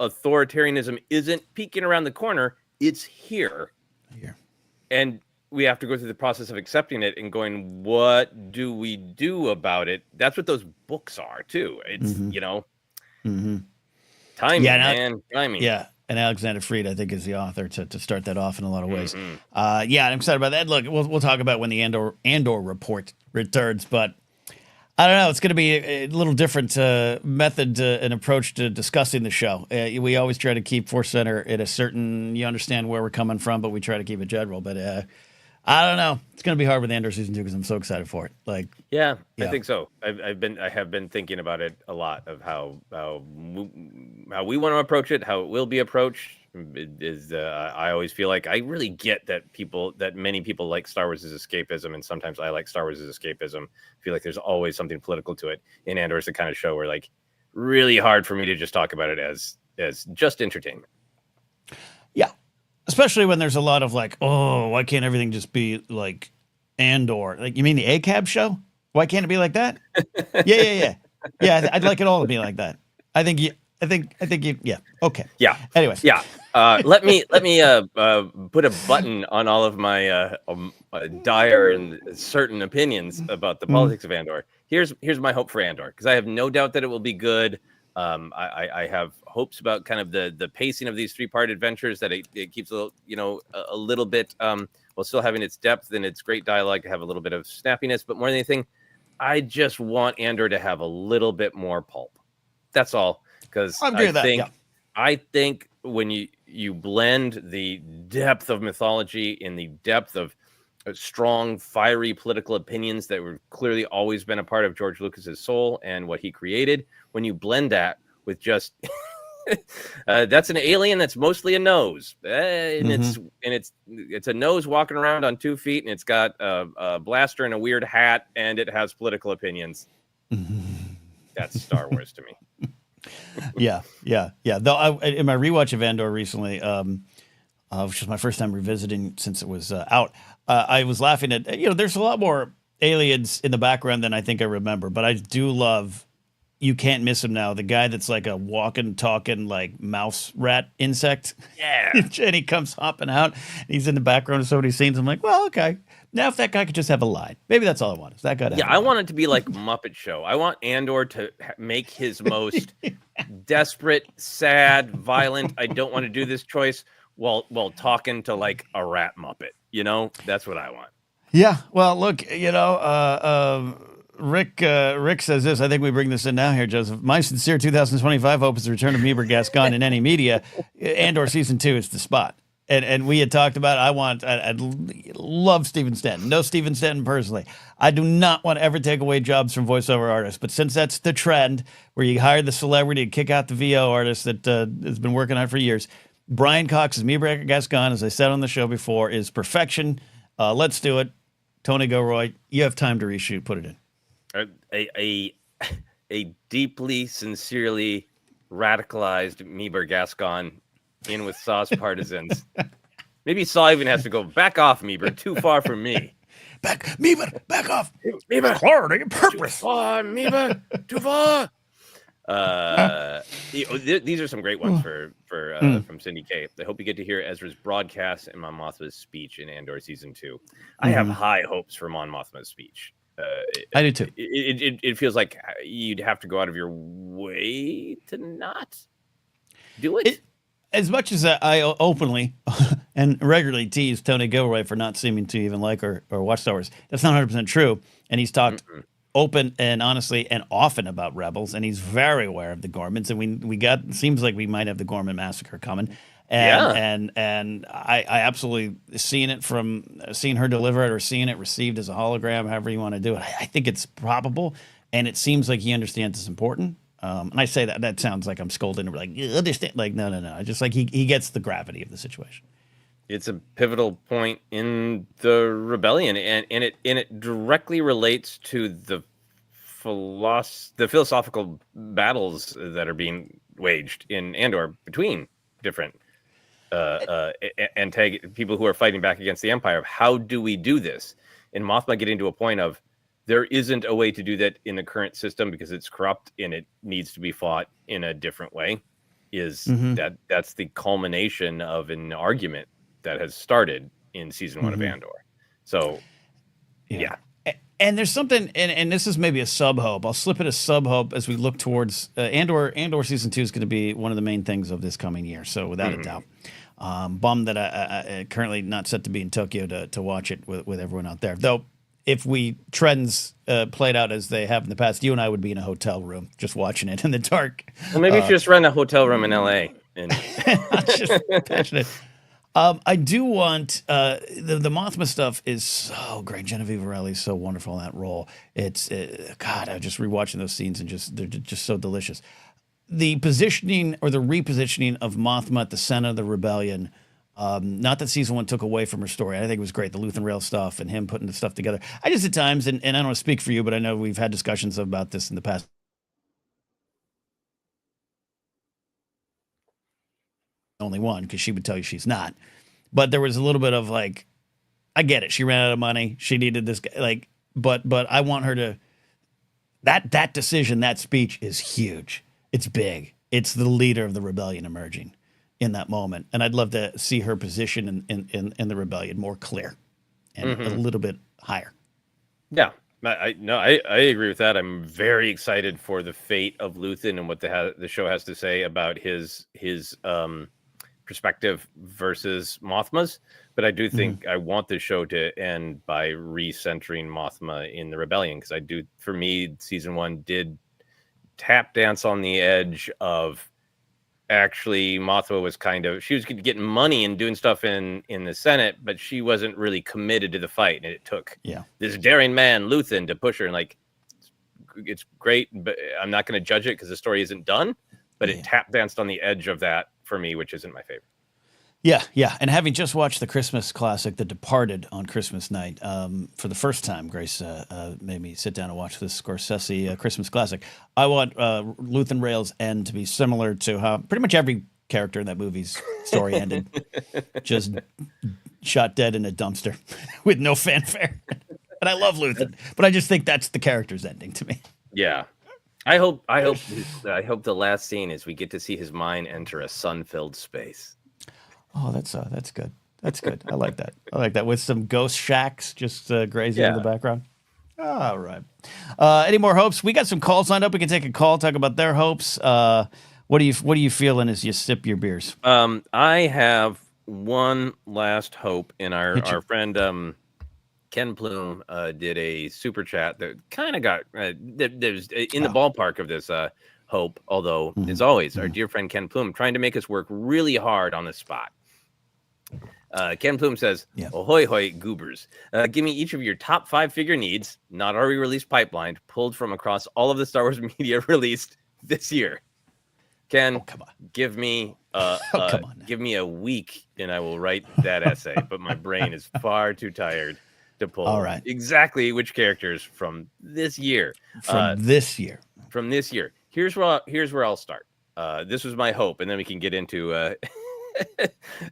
Speaker 2: authoritarianism isn't peeking around the corner. It's here. And we have to go through the process of accepting it and going, what do we do about it? That's what those books are too. It's, timing, man. Timing.
Speaker 1: Yeah. And Alexander Freed, I think, is the author to start that off in a lot of ways. I'm excited about that. Look, we'll talk about when the Andor report returns, but I don't know. It's going to be a little different method and approach to discussing the show. We always try to keep ForceCenter at a certain, you understand where we're coming from, but we try to keep it general. But I don't know. It's going to be hard with Andor Season 2 because I'm so excited for it. I
Speaker 2: think so. I have been thinking about it a lot, of how we want to approach it, how it will be approached. I always feel like I really get that many people like Star Wars as escapism, and sometimes I like Star Wars as escapism. I feel like there's always something political to it. And Andor is the kind of show where, like, really hard for me to just talk about it as just entertainment.
Speaker 1: Yeah. Especially when there's a lot of like, oh, why can't everything just be like Andor? Like, you mean the ACAB show? Why can't it be like that? Yeah. I'd like it all to be like that. I think you. Yeah. Okay.
Speaker 2: Yeah.
Speaker 1: Anyway.
Speaker 2: Yeah. Let me put a button on all of my dire and certain opinions about the politics of Andor. Here's my hope for Andor, because I have no doubt that it will be good. I have hopes about kind of the pacing of these 3-part adventures, that it keeps a little bit while still having its depth and its great dialogue to have a little bit of snappiness. But more than anything, I just want Andor to have a little bit more pulp. That's all. Because I think when you blend the depth of mythology in the depth of strong, fiery political opinions that were clearly always been a part of George Lucas's soul and what he created, when you blend that with just that's an alien that's mostly a nose, and it's a nose walking around on 2 feet, and it's got a blaster and a weird hat, and it has political opinions. That's Star Wars to me.
Speaker 1: Yeah. Though in my rewatch of Andor recently, which was my first time revisiting since it was out, I was laughing at, there's a lot more aliens in the background than I think I remember, but I do love, you can't miss him now, the guy that's like a walking, talking, like mouse rat insect.
Speaker 2: Yeah.
Speaker 1: And he comes hopping out. He's in the background of so many scenes. I'm like, well, okay. Now, if that guy could just have a line, maybe that's all I want. Is that guy to have
Speaker 2: I want it to be like Muppet Show. I want Andor to make his most desperate, sad, violent, I don't want to do this choice while talking to like a rat Muppet. That's what I want.
Speaker 1: Yeah. Well, look, Rick says this. I think we bring this in now here, Joseph. My sincere 2025 hope is the return of Meber Gascon in any media. Andor season 2 is the spot. And we had talked about, I love Stephen Stanton. Know Stephen Stanton personally. I do not want to ever take away jobs from voiceover artists. But since that's the trend where you hire the celebrity and kick out the VO artist that has been working on it for years, Brian Cox's Meber Gascon, as I said on the show before, is perfection. Let's do it. Tony Gilroy, you have time to reshoot. Put it in.
Speaker 2: A deeply, sincerely radicalized Meber Gascon in with Saw's partisans. Maybe Saw even has to go, back off, Meber. Too far from me.
Speaker 1: Meber, back off.
Speaker 2: Meber.
Speaker 1: Clarity and purpose.
Speaker 2: Too far, Meber. Too far. These are some great ones from Cindy K. I hope you get to hear Ezra's broadcast and Mon Mothma's speech in Andor season 2. I have high hopes for Mon Mothma's speech.
Speaker 1: I do too.
Speaker 2: It feels like you'd have to go out of your way to not do it.
Speaker 1: As much as I openly and regularly tease Tony Gilroy for not seeming to even like or watch Star Wars, that's not 100% true. And he's talked open and honestly and often about Rebels, and he's very aware of the Gormans. And we got, seems like we might have the Gorman massacre coming. And I absolutely seeing her deliver it or seeing it received as a hologram, however you want to do it. I think it's probable, and it seems like he understands it's important. And I say that sounds like I'm scolding him, like, you understand? Like, no. I just like he gets the gravity of the situation.
Speaker 2: It's a pivotal point in the rebellion, and it directly relates to the philosophical battles that are being waged in Andor between different people who are fighting back against the Empire. Of how do we do this? And Mothma getting to a point of, there isn't a way to do that in the current system because it's corrupt and it needs to be fought in a different way. That's the culmination of an argument that has started in season 1 of Andor. So, yeah.
Speaker 1: And there's something, and this is maybe a sub-hope. I'll slip it a sub-hope as we look towards Andor. Andor season 2 is going to be one of the main things of this coming year. So without a doubt. Bummed that I currently not set to be in Tokyo to watch it with everyone out there. Though, if trends played out as they have in the past, you and I would be in a hotel room just watching it in the dark.
Speaker 2: Well, maybe if you just rent a hotel room in L.A. And
Speaker 1: just passionate. I do want the Mothma stuff is so great. Genevieve Varelli is so wonderful in that role. It's God, I'm just rewatching those scenes and they're just so delicious. The positioning or the repositioning of Mothma at the center of the rebellion. Not that season 1 took away from her story. I think it was great, the Luthen Rail stuff and him putting the stuff together. I just at times, and I don't want to speak for you, but I know we've had discussions about this in the past. Only one, because she would tell you she's not. But there was a little bit of like, I get it. She ran out of money. She needed this guy. Like, but I want her to. That decision, that speech is huge. It's big. It's the leader of the rebellion emerging in that moment, and I'd love to see her position in the rebellion more clear and a little bit higher.
Speaker 2: Yeah, I agree with that. I'm very excited for the fate of Luthen and what the show has to say about his perspective versus Mothma's. But I do think I want the show to end by recentering Mothma in the rebellion, because for me, season 1 did tap dance on the edge of, actually Mothma was she was getting money and doing stuff in the Senate, but she wasn't really committed to the fight, and it took this daring man Luthen to push her. And it's great, but I'm not going to judge it because the story isn't done. But it tap danced on the edge of that for me, which isn't my favorite.
Speaker 1: Yeah. And having just watched the Christmas classic, The Departed, on Christmas night, for the first time, Grace made me sit down and watch this Scorsese Christmas classic. I want Luthen Rael's end to be similar to how pretty much every character in that movie's story ended. Just shot dead in a dumpster with no fanfare. And I love Luthen, but I just think that's the character's ending to me.
Speaker 2: Yeah. I hope the last scene is we get to see his mind enter a sun-filled space.
Speaker 1: Oh, that's good. That's good. I like that. With some ghost shacks just grazing in the background. All right. Any more hopes? We got some calls lined up. We can take a call, talk about their hopes. What are you feeling as you sip your beers?
Speaker 2: I have one last hope in our friend Ken Plume did a super chat that kind of got there's in the ballpark of this hope, although as always, our dear friend Ken Plume trying to make us work really hard on the spot. Ken Plume says, "Ahoy, hoy, goobers! Give me each of your top 5 figure needs, not already released pipeline, pulled from across all of the Star Wars media released this year." Ken, give me give me a week, and I will write that essay. But my brain is far too tired to pull exactly which characters from this year.
Speaker 1: From this year.
Speaker 2: Here's where I'll start. This was my hope, and then we can get into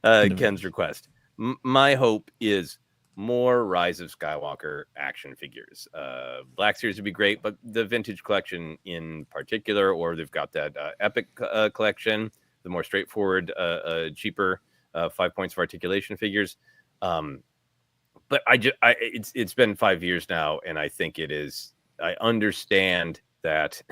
Speaker 2: Ken's request. My hope is more Rise of Skywalker action figures. Black Series would be great, but the vintage collection in particular, or they've got that epic collection, the more straightforward, cheaper 5 points of articulation figures. But it's been 5 years now, and I think it is. I understand that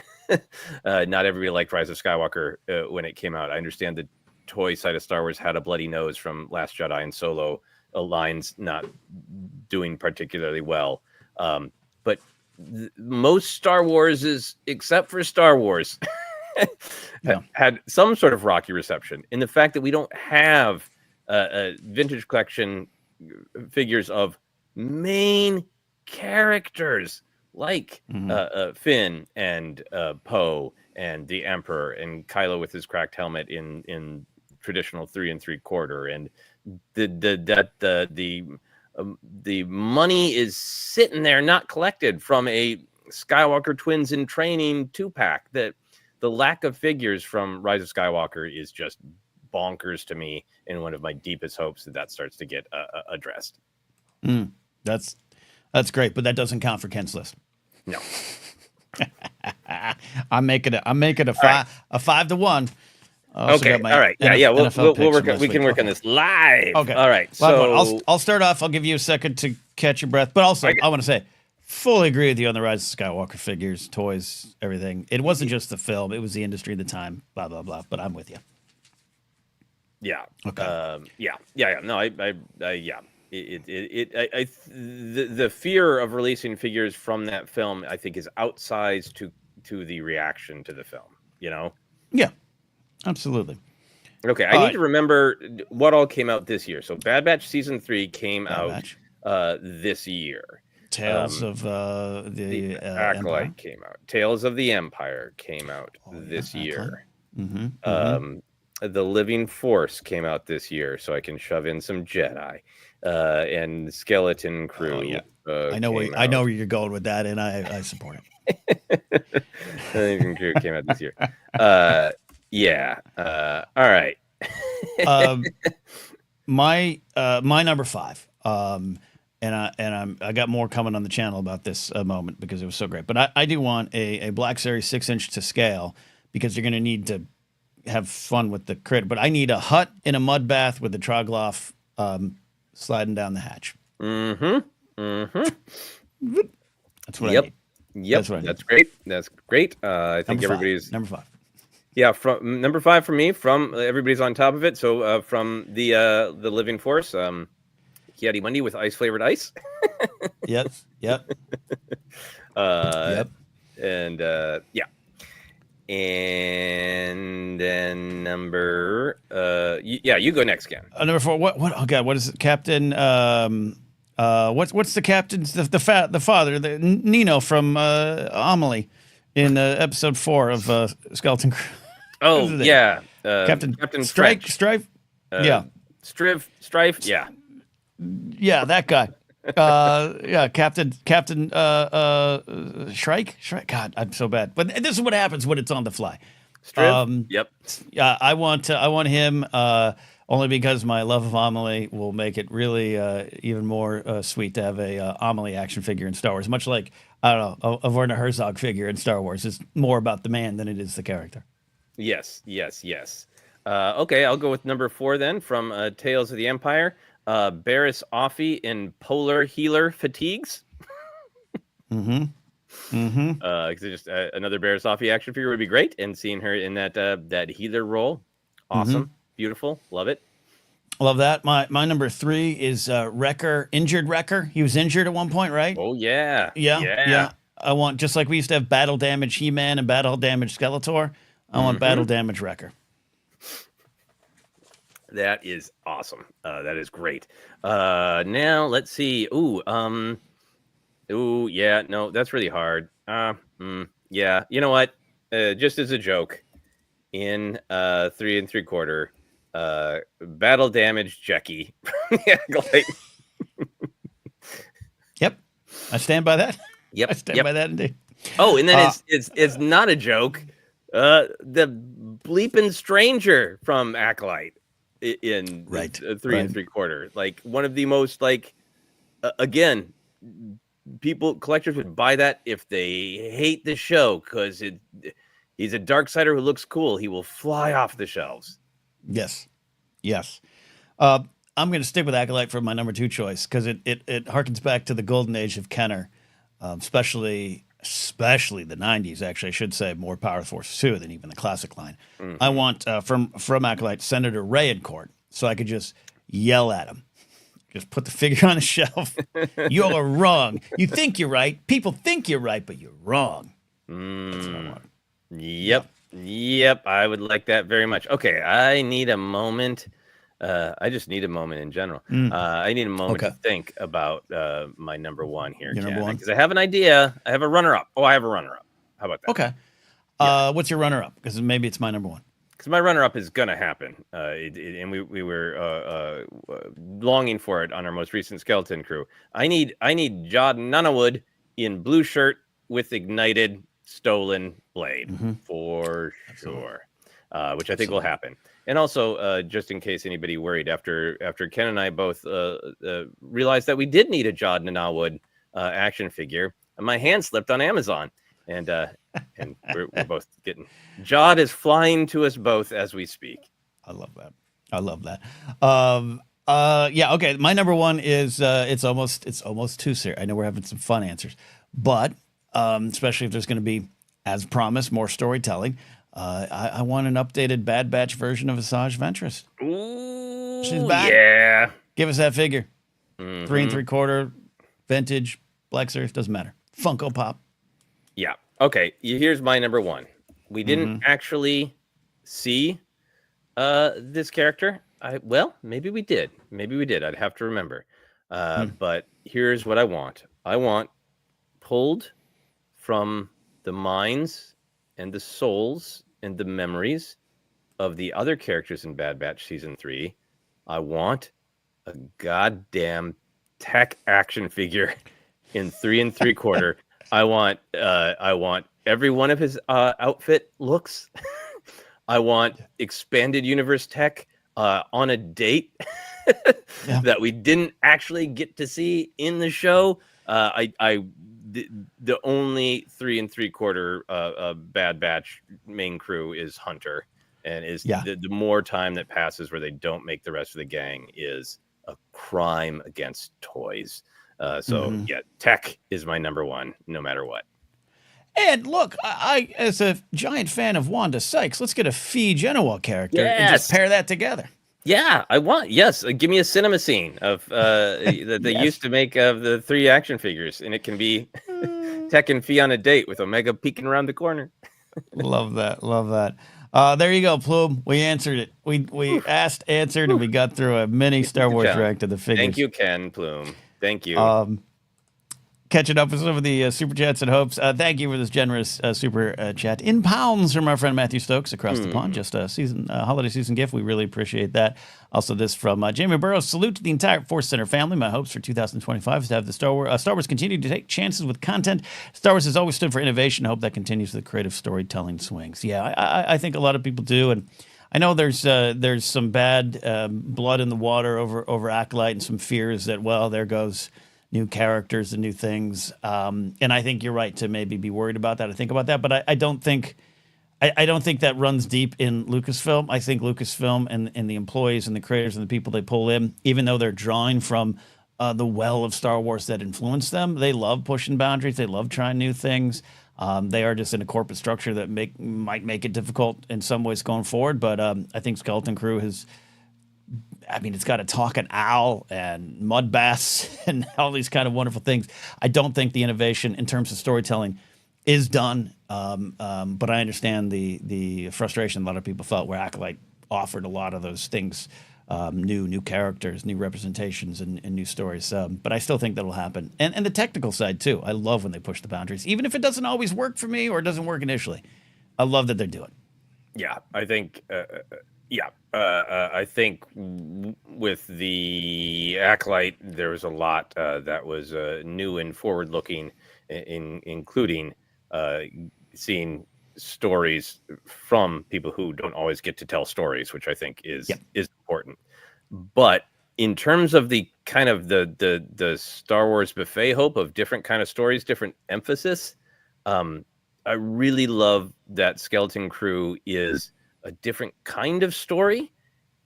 Speaker 2: not everybody liked Rise of Skywalker when it came out. I understand the toy side of Star Wars had a bloody nose from Last Jedi and Solo, lines not doing particularly well. But most Star Wars, except for Star Wars, had some sort of rocky reception. In the fact that we don't have a vintage collection figures of main characters like Finn and Poe and the Emperor and Kylo with his cracked helmet in traditional 3 3/4, and the money is sitting there not collected from a Skywalker Twins in Training 2-pack. That the lack of figures from Rise of Skywalker is just bonkers to me, and one of my deepest hopes that starts to get addressed.
Speaker 1: That's great, but that doesn't count for Ken's list.
Speaker 2: No.
Speaker 1: I'm making it a 5 to 1.
Speaker 2: Okay. All right. Yeah. We'll work. We can work on this live.
Speaker 1: Okay.
Speaker 2: All right. So
Speaker 1: I'll start off. I'll give you a second to catch your breath, but also I want to say, fully agree with you on the Rise of Skywalker figures, toys, everything. It wasn't just the film; it was the industry at the time. Blah blah blah. But I'm with you.
Speaker 2: Yeah.
Speaker 1: Okay.
Speaker 2: Yeah. No. The fear of releasing figures from that film, I think, is outsized to the reaction to the film. You know.
Speaker 1: Yeah. Absolutely.
Speaker 2: Okay, I need to remember what all came out this year. So Bad Batch Season 3 came out this year.
Speaker 1: Tales of the
Speaker 2: Acolyte came out. Tales of the Empire came out this year. The Living Force came out this year, so I can shove in some Jedi and Skeleton Crew.
Speaker 1: I know where you're going with that, and I support
Speaker 2: it. Skeleton Crew came out this year. All right.
Speaker 1: My number 5. And I got more coming on the channel about this moment because it was so great. But I do want a Black Series 6-inch to scale, because you're going to need to have fun with the crit. But I need a hut in a mud bath with the Trogloff sliding down the hatch. That's what I need.
Speaker 2: Yep.
Speaker 1: That's what I need.
Speaker 2: That's great. That's great. I think everybody's
Speaker 1: number 5.
Speaker 2: Yeah, from number 5 for me. From everybody's on top of it. So from the Living Force, Kiadi Mundi with ice flavored ice.
Speaker 1: Yep.
Speaker 2: Yep. And yeah. And then number you go next, Ken.
Speaker 1: Number 4. What? Oh God, what is it, Captain? What's the captain's the father, the Nino from Amelie in episode 4 of Skeleton Crew.
Speaker 2: Oh yeah,
Speaker 1: Captain
Speaker 2: Strife.
Speaker 1: Yeah,
Speaker 2: Strife. Yeah,
Speaker 1: that guy. Captain Shrike. God, I'm so bad. But this is what happens when it's on the fly.
Speaker 2: Yep.
Speaker 1: Yeah, I want him only because my love of Amelie will make it really even more sweet to have a Amelie action figure in Star Wars. Much like, I don't know, a Werner Herzog figure in Star Wars is more about the man than it is the character.
Speaker 2: Yes. Okay, I'll go with number 4 then from Tales of the Empire. Barriss Offee in Polar Healer fatigues. Just another Barriss Offee action figure would be great, and seeing her in that healer role, awesome, beautiful, love it.
Speaker 1: Love that. My number 3 is Wrecker, injured Wrecker. He was injured at one point, right?
Speaker 2: Oh yeah.
Speaker 1: I want, just like we used to have battle damage He-Man and battle damage Skeletor, I want battle damage Wrecker.
Speaker 2: That is awesome. That is great. Now let's see. Yeah, no, that's really hard. Yeah, you know what? Just as a joke, in 3 3/4, battle damage Jackie.
Speaker 1: Yep, I stand by that.
Speaker 2: Yep,
Speaker 1: I stand by that indeed.
Speaker 2: Oh, and then it's not a joke. The bleeping stranger from Acolyte in 3 3/4, like one of the most, like, again, collectors would buy that if they hate the show, because he's a Darksider who looks cool. He will fly off the shelves.
Speaker 1: Yes. I'm going to stick with Acolyte for my number 2 choice because it harkens back to the golden age of Kenner, especially the 90s. Actually, I should say more Power Force 2 than even the classic line. I want from Acolyte Senator Rayencourt, so I could just yell at him. Just put the figure on a shelf. You're wrong. You think you're right. People think you're right, but you're wrong. That's what I want.
Speaker 2: Yep. I would like that very much. Okay, I need a moment. I just need a moment in general. I need a moment to think about my number 1 here.
Speaker 1: Your number 1?
Speaker 2: Because I have an idea. I have a runner-up. Oh, I have a runner-up. How about that?
Speaker 1: Okay. What's your runner-up? Because maybe it's my number 1.
Speaker 2: Because my runner-up is going to happen. And we were longing for it on our most recent Skeleton Crew. I need Jod Nunnawood in blue shirt with ignited stolen blade for sure, which I think will happen. And also, just in case anybody worried, after Ken and I both realized that we did need a Jod Nunnawood action figure, my hand slipped on Amazon, and we're both getting. Jod is flying to us both as we speak.
Speaker 1: I love that. Yeah. Okay. My number 1 is it's almost too serious. I know we're having some fun answers, but especially if there's going to be, as promised, more storytelling. I want an updated Bad Batch version of Asajj Ventress.
Speaker 2: Ooh,
Speaker 1: she's back.
Speaker 2: Yeah.
Speaker 1: Give us that figure. 3 3/4, vintage, Black Series, doesn't matter. Funko Pop.
Speaker 2: Yeah. Okay. Here's my number 1. We didn't actually see this character. Maybe we did. I'd have to remember. But here's what I want. I want, pulled from the minds and the souls and the memories of the other characters in Bad Batch Season 3, I want a goddamn tech action figure in 3 3/4. I want every one of his outfit looks. I want expanded universe tech on a date that we didn't actually get to see in the show. The only 3 3/4 Bad Batch main crew is Hunter, and the more time that passes where they don't make the rest of the gang is a crime against toys. So yeah, tech is my number one, no matter what.
Speaker 1: And look, I as a giant fan of Wanda Sykes, let's get a Fee Genoa character and just pair that together.
Speaker 2: Yeah, give me a cinema scene of that they used to make of the 3 action figures, and it can be Tech and Fee on a date with Omega peeking around the corner.
Speaker 1: Love that. There you go, Plume. We answered it. We asked, answered, and we got through a mini Star Wars react to the figures.
Speaker 2: Thank you, Ken Plume. Thank you.
Speaker 1: Catching up with some of the super chats and hopes. Thank you for this generous super chat in pounds from our friend Matthew Stokes across the pond. Just a holiday season gift. We really appreciate that. Also, this from Jamie Burrows. Salute to the entire Force Center family. My hopes for 2025 is to have the Star Wars continue to take chances with content. Star Wars has always stood for innovation. I hope that continues the creative storytelling swings. Yeah, I think a lot of people do, and I know there's some bad blood in the water over Acolyte and some fears that, well, there goes new characters and new things. And I think you're right to maybe be worried about that. I think about that, but I don't think that runs deep in Lucasfilm. I think Lucasfilm and the employees and the creators and the people they pull in, even though they're drawing from the well of Star Wars that influenced them, they love pushing boundaries. They love trying new things. They are just in a corporate structure that might make it difficult in some ways going forward. But I think Skeleton Crew it's got a talking owl and mud baths and all these kind of wonderful things. I don't think the innovation in terms of storytelling is done, but I understand the frustration a lot of people felt where Acolyte offered a lot of those things, new characters, new representations, and new stories. But I still think that'll happen. And the technical side, too. I love when they push the boundaries, even if it doesn't always work for me or it doesn't work initially. I love that they're doing it.
Speaker 2: Yeah, I think... I think with the Acolyte, there was a lot that was new and forward-looking, including seeing stories from people who don't always get to tell stories, which I think is important. But in terms of the kind of the Star Wars buffet hope of different kind of stories, different emphasis, I really love that Skeleton Crew is a different kind of story,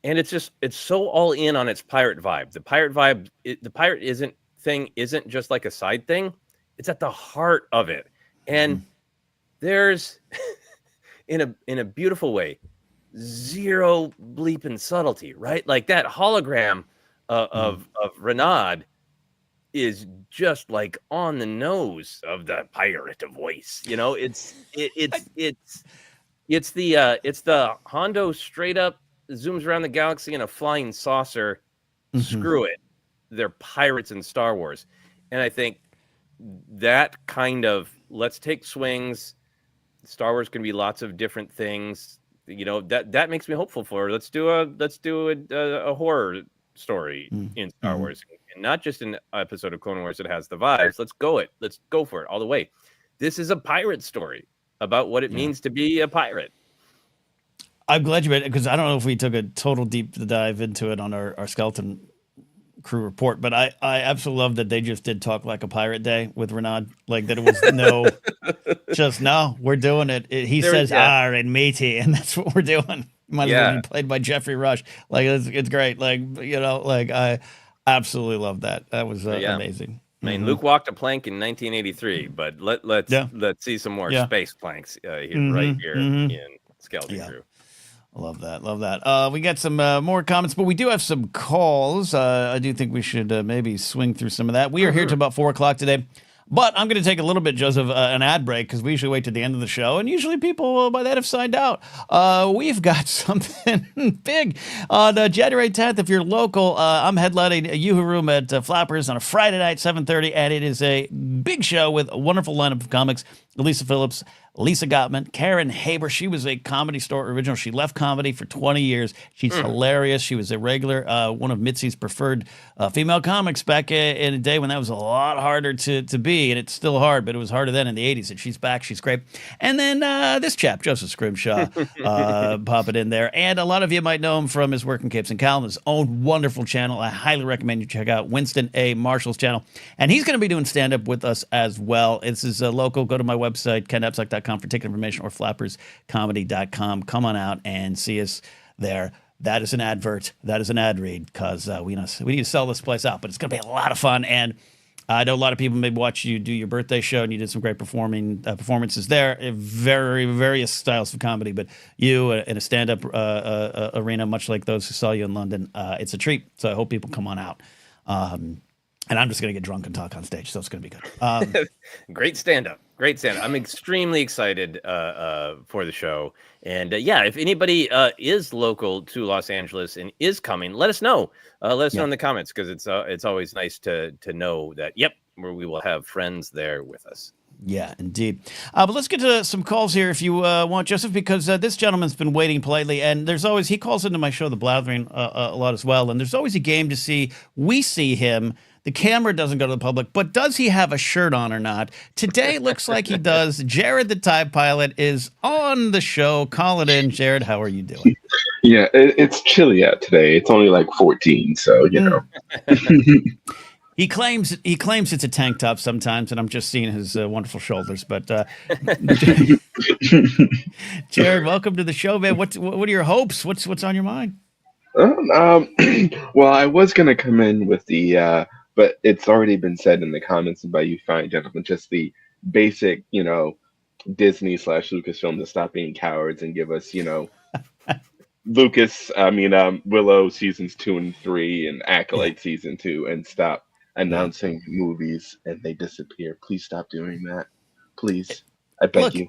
Speaker 2: and it's so all in on its pirate vibe. The pirate vibe, the pirate isn't just like a side thing; it's at the heart of it. And there's in a beautiful way, zero bleeping subtlety, right? Like that hologram of Renaud is just like on the nose of the pirate voice. You know, it's the Hondo straight up zooms around the galaxy in a flying saucer. Screw it. They're pirates in Star Wars. And I think that kind of, let's take swings. Star Wars can be lots of different things. You know, that makes me hopeful for, let's do a horror story in Star Wars. And not just an episode of Clone Wars that has the vibes. Let's go for it all the way. This is a pirate story about what it means to be a pirate.
Speaker 1: I'm glad you read it, because I don't know if we took a total deep dive into it on our Skeleton Crew report, but I absolutely love that they just did Talk Like a Pirate Day with Renaud. Like that it was we're doing it. He says "ar" and matey, and that's what we're doing. Might as well be played by Jeffrey Rush. Like it's great. Like, you know, like I absolutely love that. That was amazing.
Speaker 2: I mean, Luke walked a plank in 1983, but let's see some more space planks here in Skeleton Crew.
Speaker 1: I love that. We got some more comments, but we do have some calls. I do think we should maybe swing through some of that. We are here till about 4 o'clock today. But I'm going to take a little bit, Joseph, an ad break, because we usually wait to the end of the show, and usually people by that have signed out. We've got something big on January 10th. If you're local, I'm headlining a Yoo-Hoo Room at Flappers on a Friday night, 7:30, and it is a big show with a wonderful lineup of comics. Lisa Phillips, Lisa Gottman, Karen Haber. She was a Comedy Store original. She left comedy for 20 years. She's hilarious. She was a regular, one of Mitzi's preferred female comics back in a day when that was a lot harder to be, and it's still hard, but it was harder then in the 80s, and she's back. She's great. And then this chap, Joseph Scrimshaw, popping in there. And a lot of you might know him from his work in Capes and Calvin, his own wonderful channel. I highly recommend you check out Winston A. Marshall's channel. And he's going to be doing stand-up with us as well. This is local. Go to my website, kenepsach.com, for ticket information, or flapperscomedy.com. Come on out and see us there. That is an advert. That is an ad read, because we need to sell this place out. But it's going to be a lot of fun. And I know a lot of people maybe watch you do your birthday show, and you did some great performances there. Very various styles of comedy, but you in a stand-up arena, much like those who saw you in London, it's a treat. So I hope people come on out. And I'm just going to get drunk and talk on stage, so it's going to be good.
Speaker 2: Great stand-up. I'm extremely excited for the show. And if anybody is local to Los Angeles and is coming, let us know. Let us know in the comments, because it's always nice to know that, we will have friends there with us.
Speaker 1: Yeah, indeed. But let's get to some calls here if you want, Joseph, because this gentleman's been waiting politely, and he calls into my show, The Blathering, a lot as well, and there's always a game to see. We see him. The camera doesn't go to the public, but does he have a shirt on or not? Today looks like he does. Jared, the TIE pilot, is on the show. Call it in. Jared, how are you doing?
Speaker 3: Yeah, it's chilly out today. It's only like 14, so, you know.
Speaker 1: He claims it's a tank top sometimes, and I'm just seeing his wonderful shoulders. But Jared, welcome to the show, man. What are your hopes? What's on your mind?
Speaker 3: Well, I was gonna come in with the, but it's already been said in the comments by you fine gentlemen. Just the basic, Disney / Lucasfilm to stop being cowards and give us, Willow seasons 2 and 3 and Acolyte season 2, and stop announcing movies and they disappear. Please stop doing that. Please. I beg you.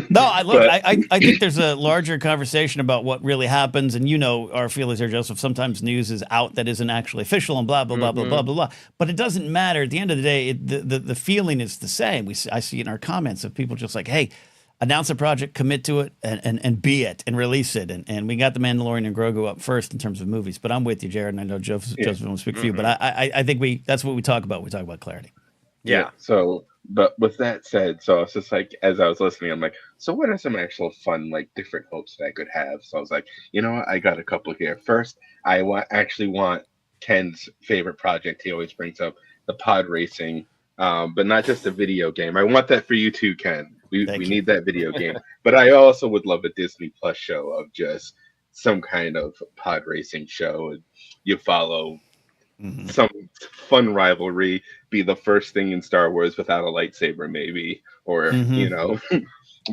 Speaker 1: No, I think there's a larger conversation about what really happens, and our feelings here, Joseph. Sometimes news is out that isn't actually official, and blah blah blah blah blah blah blah. But it doesn't matter. At the end of the day, the feeling is the same. I see in our comments of people just like, hey, announce a project, commit to it, and be it, and release it. And we got The Mandalorian and Grogu up first in terms of movies. But I'm with you, Jared, and I know Joseph won't speak for you. But I think that's what we talk about. We talk about clarity.
Speaker 3: Yeah. So, but with that said, so it's just like, as I was listening, I'm like, so what are some actual fun, like, different hopes that I could have? So I was like, you know what? I got a couple here. First, I actually want Ken's favorite project. He always brings up the pod racing, but not just a video game. I want that for you too, Ken. We need that video game. But I also would love a Disney Plus show of just some kind of pod racing show. And you follow some fun rivalry, be the first thing in Star Wars without a lightsaber, maybe, or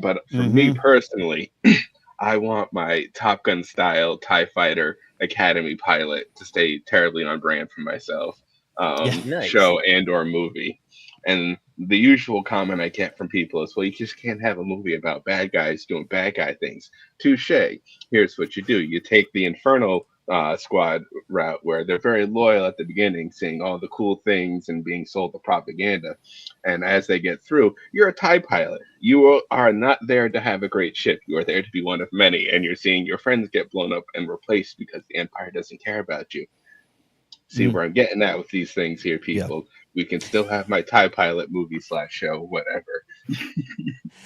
Speaker 3: But for me personally, I want my Top Gun style TIE Fighter Academy pilot to stay terribly on brand for myself. Show Andor movie. And the usual comment I get from people is, well, you just can't have a movie about bad guys doing bad guy things. Touche. Here's what you do. You take the Infernal Squad route, where they're very loyal at the beginning, seeing all the cool things and being sold the propaganda. And as they get through, you're a TIE pilot. You are not there to have a great ship. You are there to be one of many. And you're seeing your friends get blown up and replaced because the Empire doesn't care about you. See where I'm getting at with these things here, people. Yeah. We can still have my TIE pilot movie / show, whatever.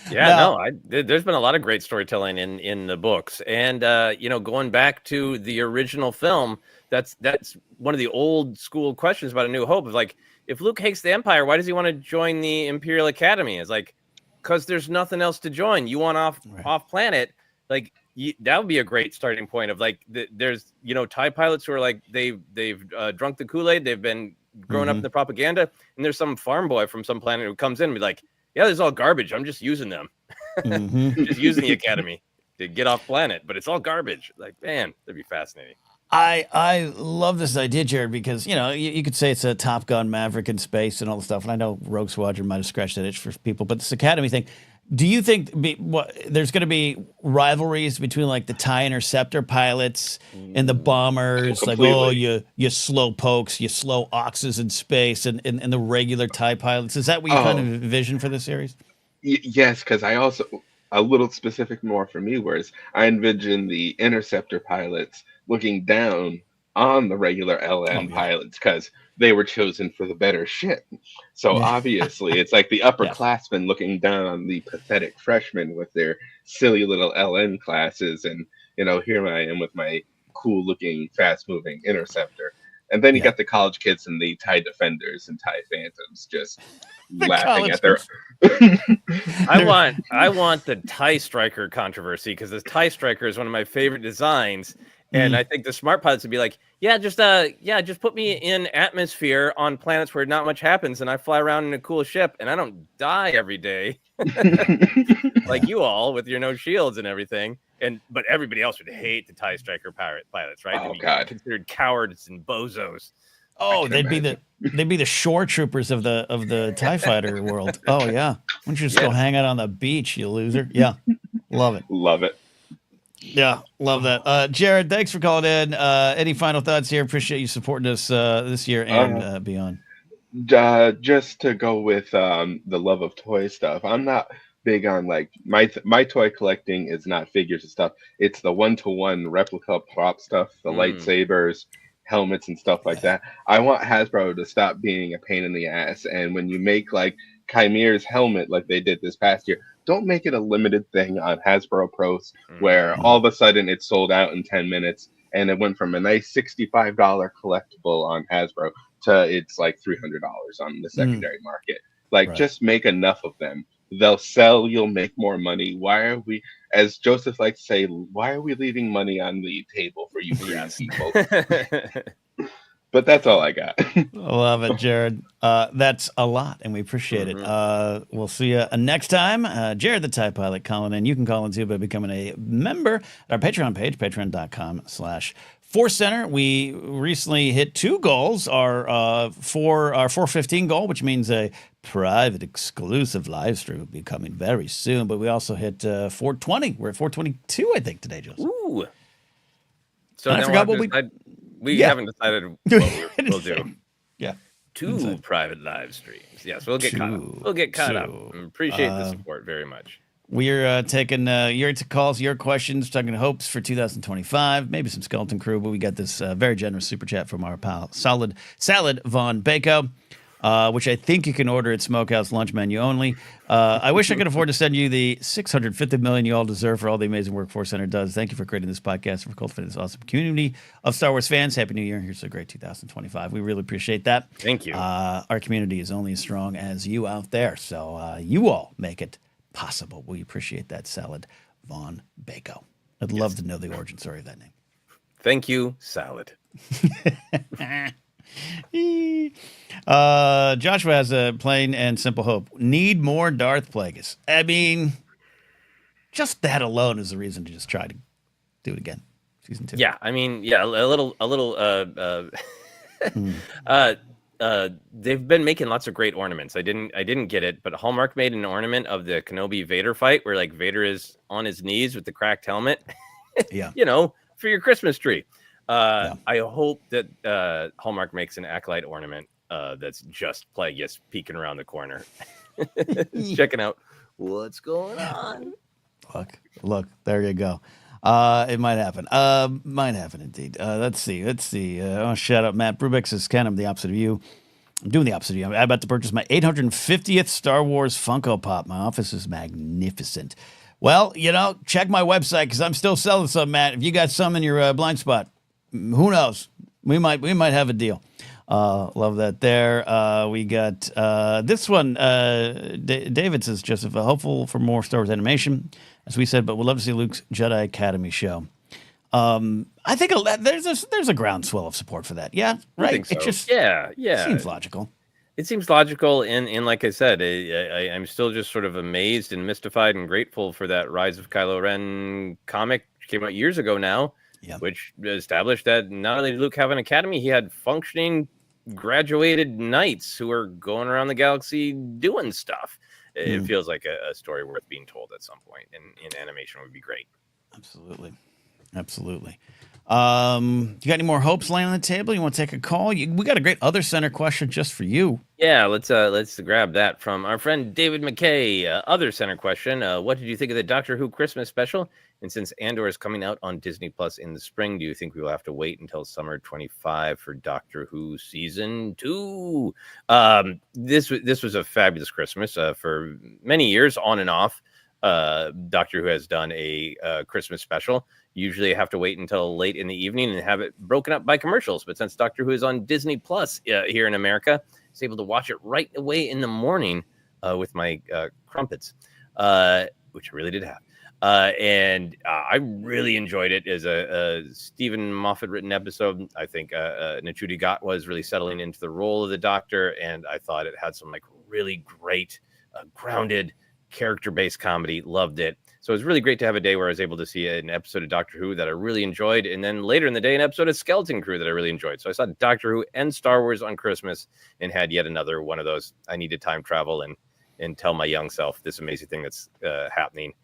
Speaker 2: There's been a lot of great storytelling in the books. And, going back to the original film, that's one of the old school questions about A New Hope. Is like, if Luke hates the Empire, why does he want to join the Imperial Academy? It's like, because there's nothing else to join. You want off planet, like, that would be a great starting point of like, there's, TIE pilots who are like, they've drunk the Kool-Aid. They've been growing up in the propaganda, and there's some farm boy from some planet who comes in and be like, yeah, this is all garbage. I'm just using them. Just using the Academy to get off planet, but it's all garbage. Like, man, that'd be fascinating.
Speaker 1: I love this idea, Jared, because, you could say it's a Top Gun Maverick in space and all the stuff. And I know Rogue Squadron might have scratched that itch for people, but this Academy thing, do you think there's going to be rivalries between like the TIE Interceptor pilots and the bombers? Completely. Like, you slow pokes, you slow oxes in space, and the regular TIE pilots. Is that what you kind of envision for the series?
Speaker 3: Yes, because I also, a little specific more for me, whereas I envision the Interceptor pilots looking down on the regular LM pilots because they were chosen for the better ship. So obviously it's like the upperclassmen looking down on the pathetic freshmen with their silly little LN classes. And, here I am with my cool looking, fast moving Interceptor. And then you got the college kids and the TIE Defenders and TIE Phantoms just laughing at their...
Speaker 2: I want the TIE Striker controversy, because this TIE Striker is one of my favorite designs. And I think the smart pilots would be like, just put me in atmosphere on planets where not much happens, and I fly around in a cool ship, and I don't die every day like you all with your no shields and everything. But everybody else would hate the TIE Striker pilots, right?
Speaker 3: Oh,
Speaker 2: They'd be
Speaker 3: God.
Speaker 2: considered cowards and bozos.
Speaker 1: Oh, they'd be the shore troopers of the TIE fighter world. Oh yeah. Why don't you just go hang out on the beach, you loser? Yeah. Love it.
Speaker 3: Love it.
Speaker 1: Yeah, love that. Jared, thanks for calling in. Any final thoughts here? Appreciate you supporting us this year and beyond.
Speaker 3: Just to go with the love of toy stuff, I'm not big on like my toy collecting is not figures and stuff. It's the 1-to-1 replica prop stuff, the lightsabers, helmets, and stuff like that. I want Hasbro to stop being a pain in the ass. And when you make like Chimere's helmet, like they did this past year, don't make it a limited thing on Hasbro Pros where all of a sudden it's sold out in 10 minutes. And it went from a nice $65 collectible on Hasbro to it's like $300 on the secondary market. Like, just make enough of them. They'll sell, you'll make more money. Why are we, as Joseph likes to say, why are we leaving money on the table for you people? But that's all I got.
Speaker 1: Love it, Jared. That's a lot, and we appreciate it. We'll see you next time. Jared, the TIE Pilot, calling in. You can call in too by becoming a member at our Patreon page, patreon.com/ForceCenter. We recently hit 2 goals. Our 415 goal, which means a private exclusive live stream will be coming very soon. But we also hit 420. We're at 422, I think, today, Joseph.
Speaker 2: Ooh. So
Speaker 1: I forgot what
Speaker 2: we haven't decided what we'll do.
Speaker 1: Yeah.
Speaker 2: 2 private live streams. Yes, we'll get caught up. We'll get caught up. Appreciate the support very much.
Speaker 1: We're taking your calls, your questions, talking hopes for 2025, maybe some Skeleton Crew, but we got this very generous super chat from our pal Salad Von Bako, which I think you can order at Smokehouse Lunch Menu only. I wish I could afford to send you the $650 million you all deserve for all the amazing work ForceCenter does. Thank you for creating this podcast and for cultivating this awesome community of Star Wars fans. Happy New Year. Here's a great 2025. We really appreciate that.
Speaker 2: Thank you.
Speaker 1: Our community is only as strong as you out there, so you all make it possible. We appreciate that, Salad Von Bako. I'd love to know the origin story of that name.
Speaker 2: Thank you, Salad.
Speaker 1: Joshua has a plain and simple hope. Need more Darth Plagueis. I mean, just that alone is a reason to just try to do it again. Season 2.
Speaker 2: Yeah, I mean, a little. They've been making lots of great ornaments. I didn't get it, but Hallmark made an ornament of the Kenobi Vader fight where like Vader is on his knees with the cracked helmet.
Speaker 1: Yeah.
Speaker 2: For your Christmas tree. I hope that Hallmark makes an Acolyte ornament that's just Plagueis peeking around the corner. Checking out what's going on.
Speaker 1: Look, there you go. It might happen. Might happen indeed. Let's see. Shout out Matt Brubeck says, Ken, I'm the opposite of you. I'm doing the opposite of you. I'm about to purchase my 850th Star Wars Funko Pop. My office is magnificent. Well, check my website because I'm still selling some, Matt. If you got some in your blind spot, who knows? We might have a deal. Love that there. We got this one. David says, Joseph, hopeful for more Star Wars animation, as we said, but we'd love to see Luke's Jedi Academy show. I think there's a groundswell of support for that. Yeah, right.
Speaker 2: I think so.
Speaker 1: It just seems logical.
Speaker 2: It seems logical, and like I said, I'm still just sort of amazed and mystified and grateful for that Rise of Kylo Ren comic, which came out years ago now. Yeah. Which established that not only did Luke have an academy, he had functioning graduated knights who are going around the galaxy doing stuff. It feels like a story worth being told at some point, and in animation would be great.
Speaker 1: Absolutely. You got any more hopes laying on the table? You want to take a call? We got a great other center question just for you.
Speaker 2: Yeah, let's grab that from our friend David McKay. Other center question: what did you think of the Doctor Who Christmas special? And since Andor is coming out on Disney Plus in the spring, do you think we will have to wait until summer 25 for Doctor Who season 2? This was a fabulous Christmas for many years, on and off. Doctor Who has done a Christmas special. Usually I have to wait until late in the evening and have it broken up by commercials. But since Doctor Who is on Disney Plus here in America, I was able to watch it right away in the morning with my crumpets, which I really did have. And I really enjoyed it as a Stephen Moffat written episode. I think Ncuti Gatwa was really settling into the role of the Doctor, and I thought it had some like really great, grounded, character-based comedy. Loved it. So it was really great to have a day where I was able to see an episode of Doctor Who that I really enjoyed, and then later in the day, an episode of Skeleton Crew that I really enjoyed. So I saw Doctor Who and Star Wars on Christmas, and had yet another one of those. I need to time travel and tell my young self this amazing thing that's happening.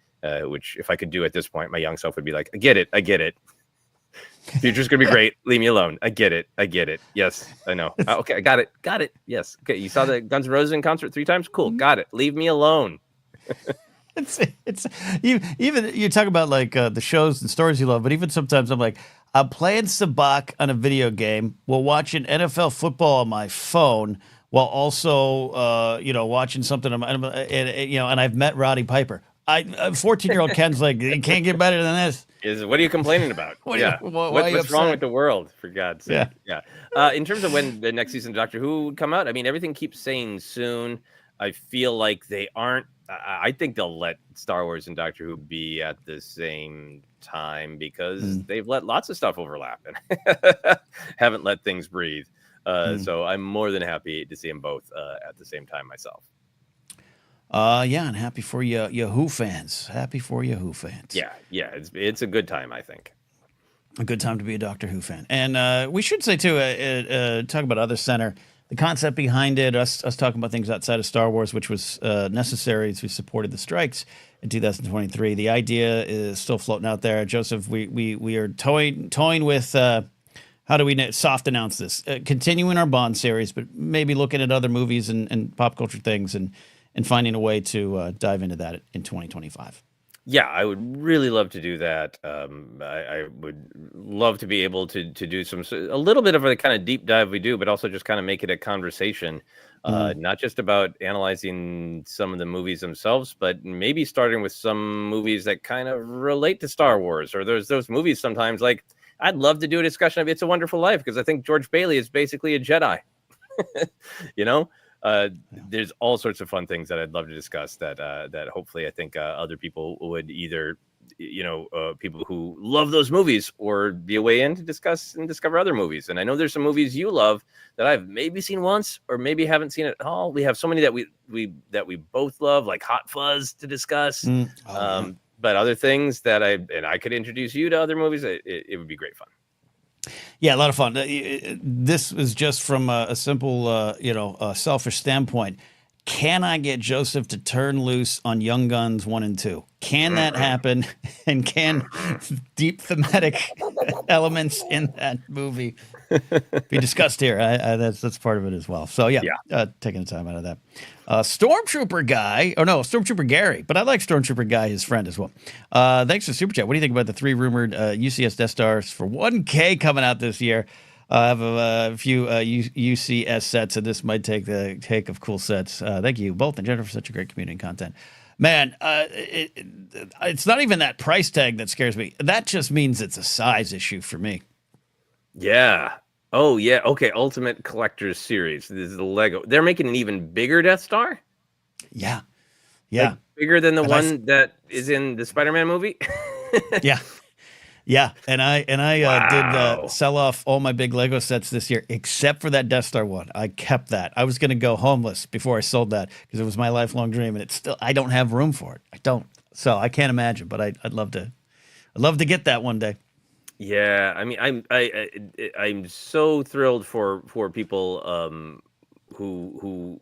Speaker 2: Which, if I could do at this point, my young self would be like, I get it. Future's gonna be great. Leave me alone. I get it. Yes, I know. Okay, I got it. Yes. Okay, you saw the Guns N' Roses in concert 3 times? Cool, got it. Leave me alone.
Speaker 1: It's even you talk about like the shows and stories you love, but even sometimes I'm playing Sabacc on a video game while watching NFL football on my phone, while also watching something on my, and I've met Roddy Piper. 14-year-old Ken's like, you can't get better than this.
Speaker 2: What are you complaining about? What's wrong with the world, for God's sake? Yeah. In terms of when the next season of Doctor Who would come out, I mean, everything keeps saying soon. I feel like they aren't. I think they'll let Star Wars and Doctor Who be at the same time, because they've let lots of stuff overlap and haven't let things breathe. So I'm more than happy to see them both at the same time myself.
Speaker 1: And happy for you Who fans. Happy for you Who fans.
Speaker 2: Yeah, it's a good time, I think.
Speaker 1: A good time to be a Doctor Who fan. And we should say, too, talk about Other Center, the concept behind it, us talking about things outside of Star Wars, which was necessary as we supported the strikes in 2023. The idea is still floating out there. Joseph, we are toying with how do we soft announce this? Continuing our Bond series, but maybe looking at other movies and pop culture things and finding a way to dive into that in 2025.
Speaker 2: Yeah, I would really love to do that. I would love to be able to do a little bit of a kind of deep dive we do, but also just kind of make it a conversation, not just about analyzing some of the movies themselves, but maybe starting with some movies that kind of relate to Star Wars. Or there's those movies sometimes, like I'd love to do a discussion of It's a Wonderful Life, because I think George Bailey is basically a Jedi. There's all sorts of fun things that I'd love to discuss that hopefully I think other people would either, people who love those movies, or be a way in to discuss and discover other movies. And I know there's some movies you love that I've maybe seen once or maybe haven't seen at all. We have so many that we both love, like Hot Fuzz, to discuss. But other things that I could introduce you to other movies, it would be great fun.
Speaker 1: Yeah, a lot of fun. This is just from a simple, selfish standpoint. Can I get Joseph to turn loose on Young Guns 1 and 2? Can that happen? And can deep thematic elements in that movie be discussed here? That's part of it as well. So taking the time out of that. Stormtrooper Gary, but I like Stormtrooper Guy, his friend, as well. Thanks for Super Chat. What do you think about the 3 rumored UCS Death Stars for 1K coming out this year? I have a few UCS sets, and this might take the take of cool sets. Thank you both and Jennifer for such a great community and content. Man, it's not even that price tag that scares me. That just means it's a size issue for me.
Speaker 2: Yeah. Oh, yeah. Okay. Ultimate Collector's Series. This is the Lego. They're making an even bigger Death Star?
Speaker 1: Yeah.
Speaker 2: Like bigger than the one that is in the Spider-Man movie?
Speaker 1: Yeah, and I did sell off all my big Lego sets this year, except for that Death Star one. I kept that. I was going to go homeless before I sold that, because it was my lifelong dream, and I don't have room for it. I don't. So I can't imagine, but I'd love to get that one day.
Speaker 2: Yeah, I mean, I'm so thrilled for people who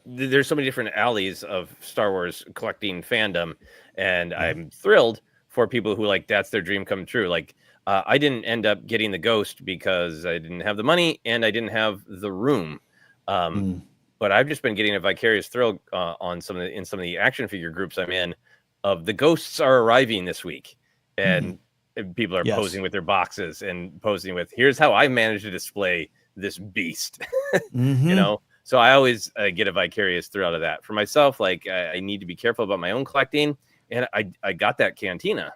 Speaker 2: there's so many different alleys of Star Wars collecting fandom, and I'm thrilled for people who that's their dream come true. Like I didn't end up getting the Ghost because I didn't have the money and I didn't have the room. But I've just been getting a vicarious thrill in some of the action figure groups I'm in, of the Ghosts are arriving this week, and people are posing with their boxes and posing with, here's how I managed to display this beast. So I always get a vicarious thrill out of that. For myself, I need to be careful about my own collecting. And I got that Cantina,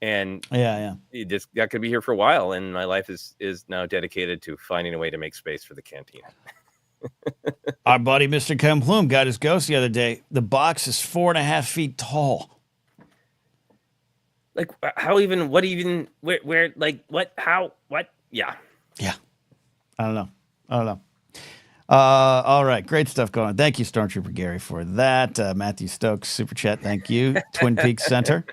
Speaker 2: and that could be here for a while. And my life is now dedicated to finding a way to make space for the Cantina.
Speaker 1: Our buddy Mr. Ken Plume got his Ghost the other day. The box is 4.5 feet tall.
Speaker 2: Like how even? What even? Where? Like what? How? What? Yeah.
Speaker 1: Yeah. I don't know. All right, great stuff going on. Thank you, Stormtrooper Gary, for that. Matthew Stokes, super chat. Thank you, Twin Peaks Center.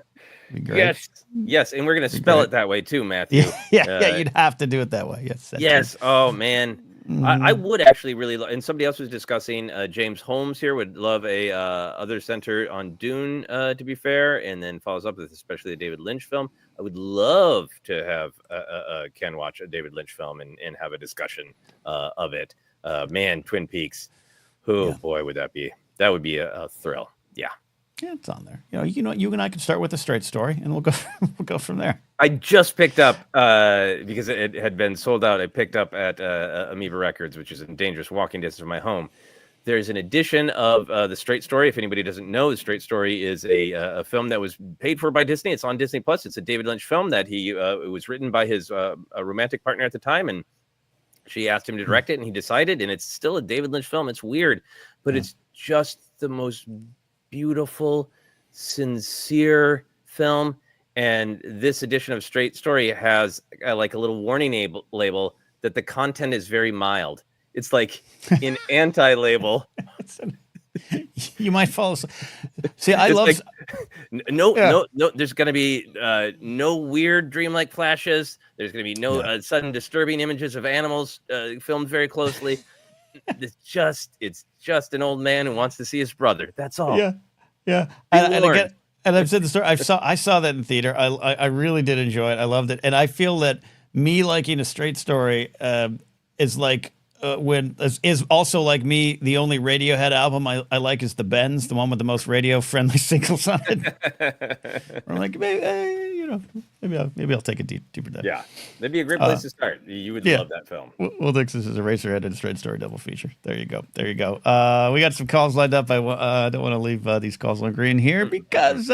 Speaker 1: Be great.
Speaker 2: Yes, and we're gonna spell it that way too, Matthew.
Speaker 1: Yeah, you'd have to do it that way. Yes.
Speaker 2: Yes. Oh man. I would actually really love, and somebody else was discussing, James Holmes here would love a other center on Dune, to be fair, and then follows up with especially a David Lynch film. I would love to have Ken watch a David Lynch film and have a discussion of it. Man, Twin Peaks. Boy, would that be? That would be a thrill. Yeah.
Speaker 1: Yeah, it's on there. You and I can start with a straight story, and we'll go from there.
Speaker 2: I just picked up because it had been sold out. I picked up at Amoeba Records, which is in dangerous walking distance from my home. There's an edition of The Straight Story. If anybody doesn't know, The Straight Story is a film that was paid for by Disney. It's on Disney Plus. It's a David Lynch film that it was written by his a romantic partner at the time, and she asked him to direct it, and he decided. And it's still a David Lynch film. It's weird, but it's just the most beautiful, sincere film. And this edition of Straight Story has like a little warning label that the content is very mild. It's like an anti-label.
Speaker 1: You might fall asleep. See, I love
Speaker 2: like, no. There's going to be no weird dreamlike flashes. There's going to be no sudden disturbing images of animals filmed very closely. It's just an old man who wants to see his brother. That's all.
Speaker 1: Yeah. And I've said the story. I saw that in theater. I really did enjoy it. I loved it, and I feel that me liking A Straight Story is like is also like me. The only Radiohead album I like is the Bends, the one with the most radio friendly singles on it. I'm like, maybe I'll take a deeper dive.
Speaker 2: Yeah, that'd be a great place to start. You would love that film.
Speaker 1: Well, Dix, this is Eraserhead and a Straight Story double feature. There you go. We got some calls lined up. I don't want to leave these calls on green here because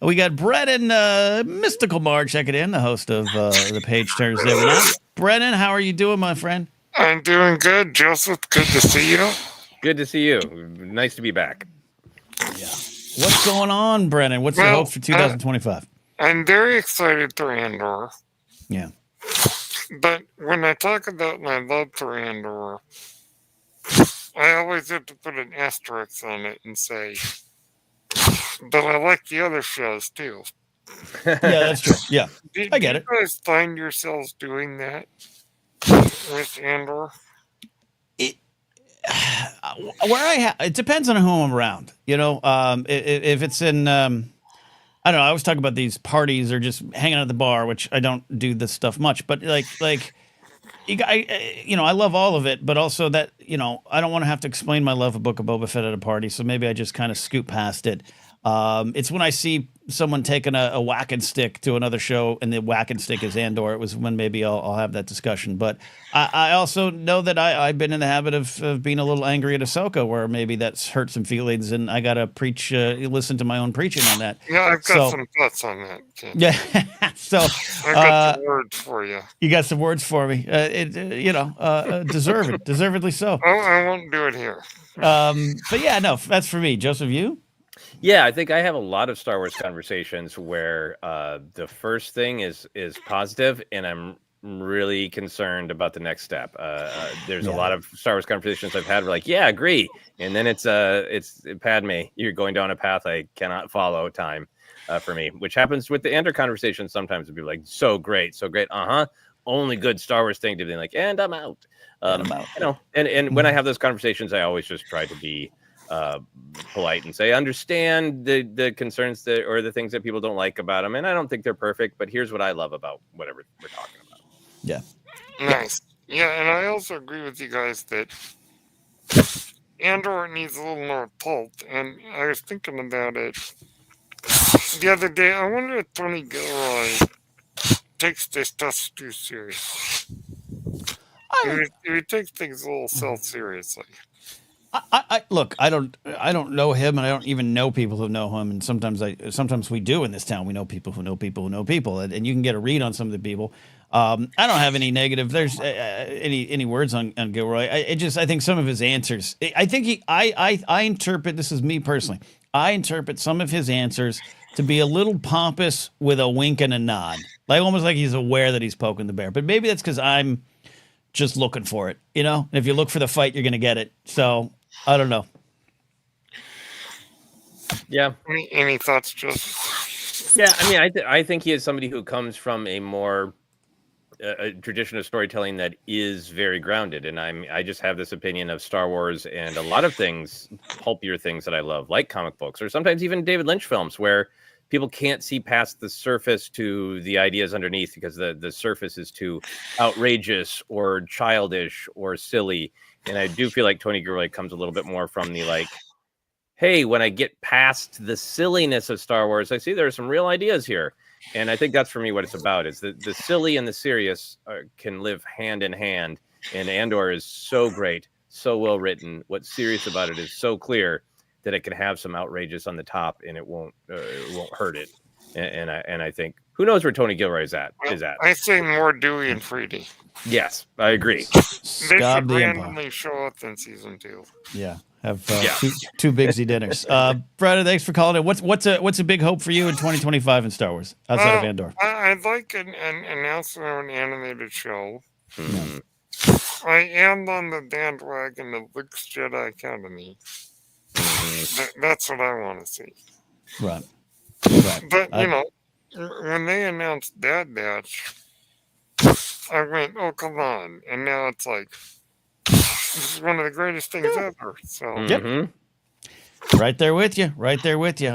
Speaker 1: we got Brennan Mystical Mar checking in, the host of the Page Turners every night. Brennan, how are you doing, my friend?
Speaker 4: I'm doing good, Joseph. Good to see you.
Speaker 2: Good to see you. Nice to be back.
Speaker 1: Yeah. What's going on, Brennan? What's your hope for 2025?
Speaker 4: I'm very excited for Andor.
Speaker 1: Yeah.
Speaker 4: But when I talk about my love for Andor, I always have to put an asterisk on it and say, but I like the other shows too.
Speaker 1: Yeah, that's true. Yeah. I get it.
Speaker 4: Do you guys find yourselves doing that with Andor?
Speaker 1: It depends on who I'm around. If it's in, I don't know. I always talk about these parties or just hanging out at the bar, which I don't do this stuff much. But I love all of it, but also that I don't want to have to explain my love of Book of Boba Fett at a party. So maybe I just kind of scoot past it. It's when I see someone taking a whack and stick to another show, and the whack and stick is Andor. It was when maybe I'll have that discussion. But I also know that I've been in the habit of being a little angry at Ahsoka, where maybe that's hurt some feelings, and I gotta listen to my own preaching on that.
Speaker 4: Yeah, I've got some thoughts on that, Ken.
Speaker 1: Yeah, so
Speaker 4: I got some words for you.
Speaker 1: You got some words for me. Deservedly so.
Speaker 4: Oh, I won't do it here.
Speaker 1: But yeah, no, that's for me. Joseph, you?
Speaker 2: Yeah, I think I have a lot of Star Wars conversations where the first thing is positive, and I'm really concerned about the next step. There's a lot of Star Wars conversations I've had where like, agree, and then it's Padme, you're going down a path I cannot follow time for me, which happens with the Andor conversation sometimes. It'd be like, so great, only good Star Wars thing to be like, and I'm out. And when I have those conversations, I always just try to be polite and say, understand the concerns or the things that people don't like about them, and I don't think they're perfect, but here's what I love about whatever we're talking about.
Speaker 1: Yeah.
Speaker 4: Nice. Yeah, and I also agree with you guys that Andor needs a little more pulp, and I was thinking about it the other day. I wonder if Tony Gilroy takes this stuff too serious. He takes things a little self-seriously.
Speaker 1: Look, I don't know him, and I don't even know people who know him. And sometimes we do in this town. We know people who know people who know people, and you can get a read on some of the people. I don't have any negative. There's any words on Gilroy. I think some of his answers. I think I interpret, this is me personally. I interpret some of his answers to be a little pompous with a wink and a nod, like almost like he's aware that he's poking the bear. But maybe that's because I'm just looking for it, you know. And if you look for the fight, you're gonna get it. So I don't know.
Speaker 2: Yeah.
Speaker 4: Any thoughts, Joseph?
Speaker 2: Yeah, I mean, I think he is somebody who comes from a more a tradition of storytelling that is very grounded, and I just have this opinion of Star Wars and a lot of things, pulpier things that I love, like comic books or sometimes even David Lynch films, where people can't see past the surface to the ideas underneath because the surface is too outrageous or childish or silly. And I do feel like Tony Gilroy comes a little bit more from the like, hey, when I get past the silliness of Star Wars, I see there are some real ideas here. And I think that's for me what it's about, is that the silly and the serious can live hand in hand. And Andor is so great, so well written. What's serious about it is so clear that it can have some outrageous on the top, and it won't hurt it. And I think, who knows where Tony Gilroy is at?
Speaker 4: I say more Dewey and Freedy.
Speaker 2: Yes, I agree.
Speaker 4: They should randomly show up in season 2.
Speaker 1: Yeah. Have two Bigsy dinners. Brad, thanks for calling in. What's a big hope for you in 2025 in Star Wars outside of Andor?
Speaker 4: I'd like an announcement of an animated show.
Speaker 2: Mm-hmm.
Speaker 4: I am on the bandwagon of Luke's Jedi Academy. That's what I want to see.
Speaker 1: Right.
Speaker 4: But you know, when they announced Bad Batch, I went, "Oh, come on!" And now it's like, this is one of the greatest things ever. So,
Speaker 1: yep. Right there with you. I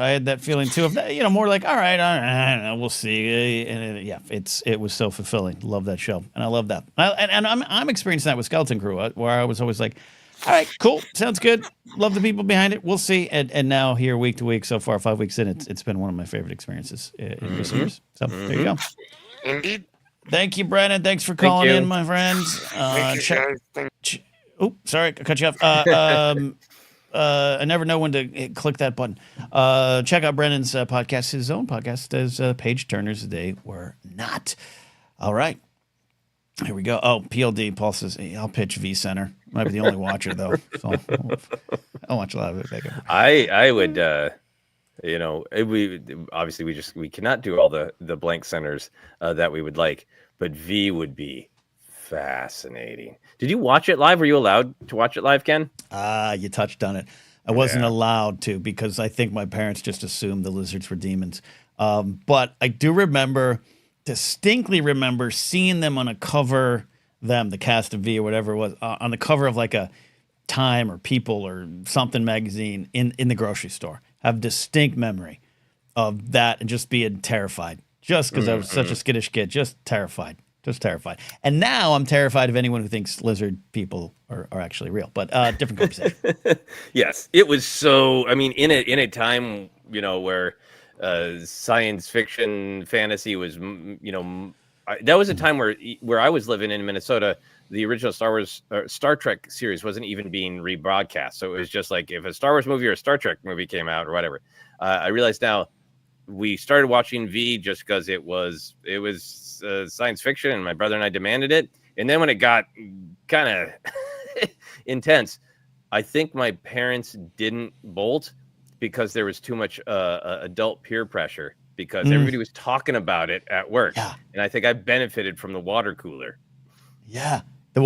Speaker 1: had that feeling too. Of that, more like, all right, I don't know, we'll see. And it was so fulfilling. Love that show, and I love that. And I'm experiencing that with Skeleton Crew, where I was always like, all right, cool, sounds good. Love the people behind it. We'll see. And now here, week to week, so far 5 weeks in, it's been one of my favorite experiences in recent years. So there you go.
Speaker 4: Indeed.
Speaker 1: Thank you, Brennan. Thanks for calling in, my friends.
Speaker 4: Thank you, guys.
Speaker 1: Oh, sorry, I cut you off. I never know when to click that button. Check out Brennan's podcast, his own podcast, as Page Turners They Were Not. All right. Here we go. Oh, PLD, Paul says, hey, I'll pitch V-Center. Might be the only watcher, though. So I'll watch a lot of it.
Speaker 2: I would, we cannot do all the blank centers that we would like, but V would be fascinating. Did you watch it live? Were you allowed to watch it live, Ken?
Speaker 1: You touched on it. I wasn't allowed to because I think my parents just assumed the lizards were demons. But I do distinctly remember seeing them on a cover, the cast of V or whatever it was, on the cover of like a Time or People or something magazine in the grocery store. I have distinct memory of that and just being terrified. Just because I was such a skittish kid, just terrified. And now I'm terrified of anyone who thinks lizard people are actually real, but different conversation.
Speaker 2: Yes, it was so, I mean, in a time, where science fiction fantasy was, that was a time where I was living in Minnesota. The original Star Trek series wasn't even being rebroadcast. So it was just like if a Star Wars movie or a Star Trek movie came out or whatever. I realized now we started watching V just because it was science fiction and my brother and I demanded it. And then when it got kind of intense, I think my parents didn't bolt because there was too much adult peer pressure because everybody was talking about it at work. Yeah. And I think I benefited from the water cooler.
Speaker 1: Yeah. The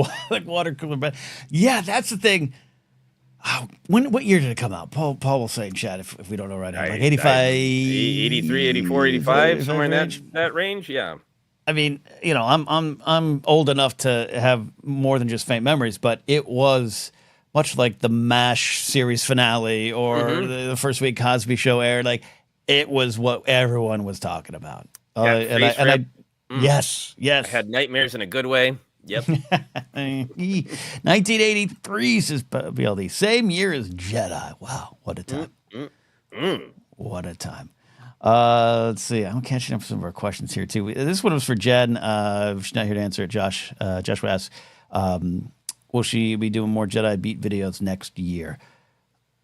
Speaker 1: water cooler. But yeah, that's the thing. What year did it come out? Paul will say in chat if we don't know right now. Like 85,
Speaker 2: 83, 84, 85, somewhere in that range. Yeah.
Speaker 1: I mean, I'm old enough to have more than just faint memories, but it was much like the MASH series finale or the first week Cosby Show aired. Like it was what everyone was talking about. Yes.
Speaker 2: I had nightmares in a good way. Yep.
Speaker 1: 1983 says BLD. Same year as Jedi. Wow, what a time. What a time. Let's see. I'm catching up with some of our questions here too. This one was for Jen. She's not here to answer it. Joshua asks, will she be doing more Jedi Beat videos next year?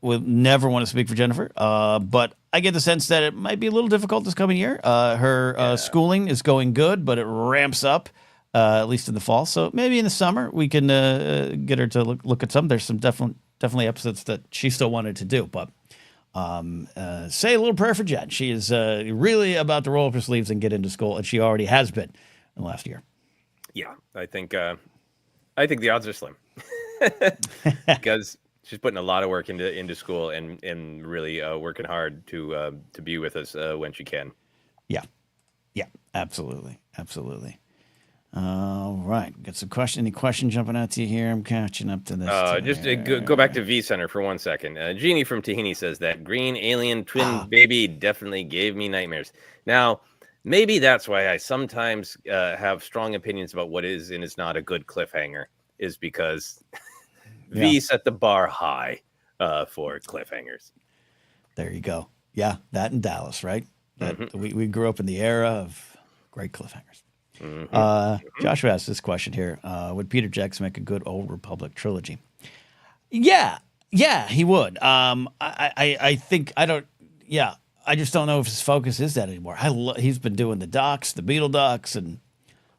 Speaker 1: We'll never want to speak for Jennifer, but I get the sense that it might be a little difficult this coming year. Her schooling is going good, but it ramps up. At least in the fall. So maybe in the summer we can get her to look at some. There's some definitely episodes that she still wanted to do, but Say a little prayer for Jen. She is really about to roll up her sleeves and get into school, and she already has been in the last year.
Speaker 2: Yeah, I think the odds are slim because she's putting a lot of work into school and really working hard to be with us when she can.
Speaker 1: Yeah, absolutely. All right, got some question. Any question jumping out to you here? I'm catching up to this.
Speaker 2: Just go back to V-Center for 1 second. Jeannie from Tahini says that green alien twin baby definitely gave me nightmares. Now, maybe that's why I sometimes have strong opinions about what is and is not a good cliffhanger, is because V set the bar high for cliffhangers.
Speaker 1: There you go. Yeah, that in Dallas, right? We grew up in the era of great cliffhangers. Joshua asked this question here. Would Peter Jackson make a good Old Republic trilogy? Yeah, he would. I think I just don't know if his focus is that anymore. He's been doing the docs, the Beetle docs, and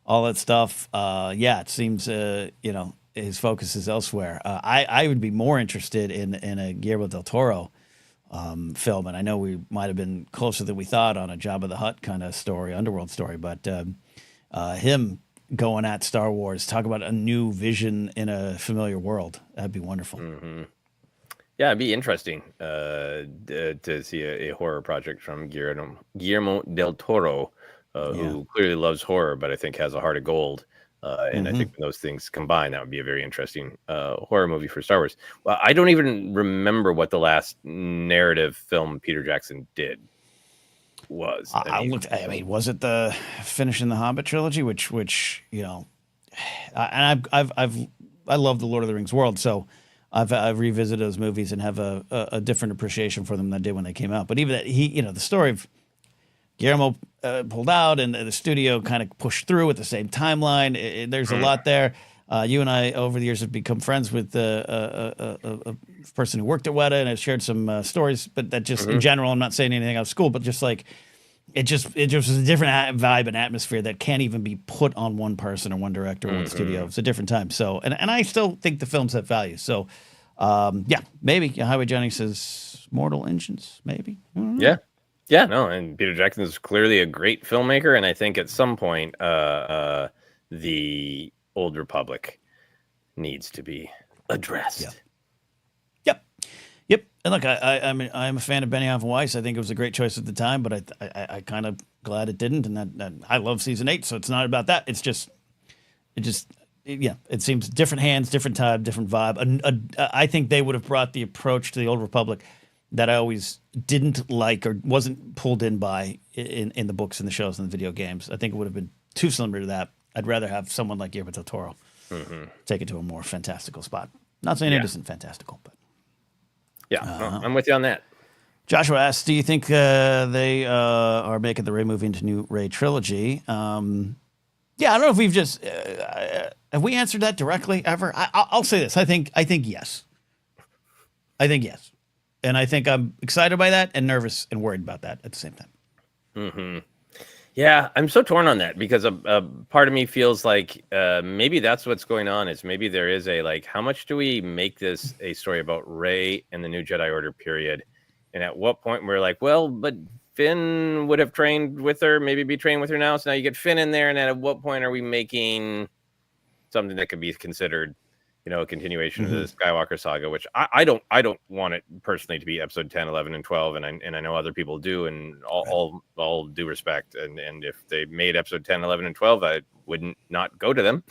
Speaker 1: all that stuff. It seems his focus is elsewhere. I would be more interested in a Guillermo del Toro film, and I know we might have been closer than we thought on a Jabba the Hutt kind of story, underworld story, but him going at Star Wars, talk about a new vision in a familiar world. That'd be wonderful.
Speaker 2: Yeah, it'd be interesting to see a horror project from Guillermo del Toro, who clearly loves horror, but I think has a heart of gold. And I think when those things combine, that would be a very interesting horror movie for Star Wars. Well, I don't even remember what the last narrative film Peter Jackson did was.
Speaker 1: I mean, was it the finishing the Hobbit trilogy, which and I love the Lord of the Rings world, so I've revisited those movies and have a different appreciation for them than I did when they came out. But even that, the story of Guillermo pulled out and the studio kind of pushed through at the same timeline. There's a lot there. You and I, over the years, have become friends with a person who worked at Weta and have shared some stories. But that just, in general, I'm not saying anything out of school, but just like it just was a different vibe and atmosphere that can't even be put on one person or one director or one studio. It's a different time. So, and I still think the films have value. So, maybe Highway Johnny says Mortal Engines, maybe.
Speaker 2: Yeah, no, and Peter Jackson is clearly a great filmmaker, and I think at some point the Old Republic needs to be addressed.
Speaker 1: Yep. And look, I'm a fan of Benioff and Weiss. I think it was a great choice at the time, but I kind of glad it didn't. And that I love season 8, so it's not about that. It seems different hands, different time, different vibe. I think they would have brought the approach to the Old Republic that I always didn't like or wasn't pulled in by in the books and the shows and the video games. I think it would have been too similar to that. I'd rather have someone like Guillermo del Toro take it to a more fantastical spot. Not saying it isn't fantastical, but
Speaker 2: I'm with you on that.
Speaker 1: Joshua asks, do you think they are making the Rey movie into new Rey trilogy? I don't know if we've just have we answered that directly ever. I'll say this. I think yes. And I think I'm excited by that and nervous and worried about that at the same time.
Speaker 2: Yeah, I'm so torn on that because a part of me feels like maybe that's what's going on. Is maybe there is how much do we make this a story about Rey and the New Jedi Order period? And at what point we're like, well, but Finn would have trained with her, maybe be trained with her now. So now you get Finn in there. And at what point are we making something that could be considered a continuation of the Skywalker saga, which I don't want it personally to be episode 10, 11, and 12. And I know other people do, and all due respect. And if they made episode 10, 11, and 12, I wouldn't not go to them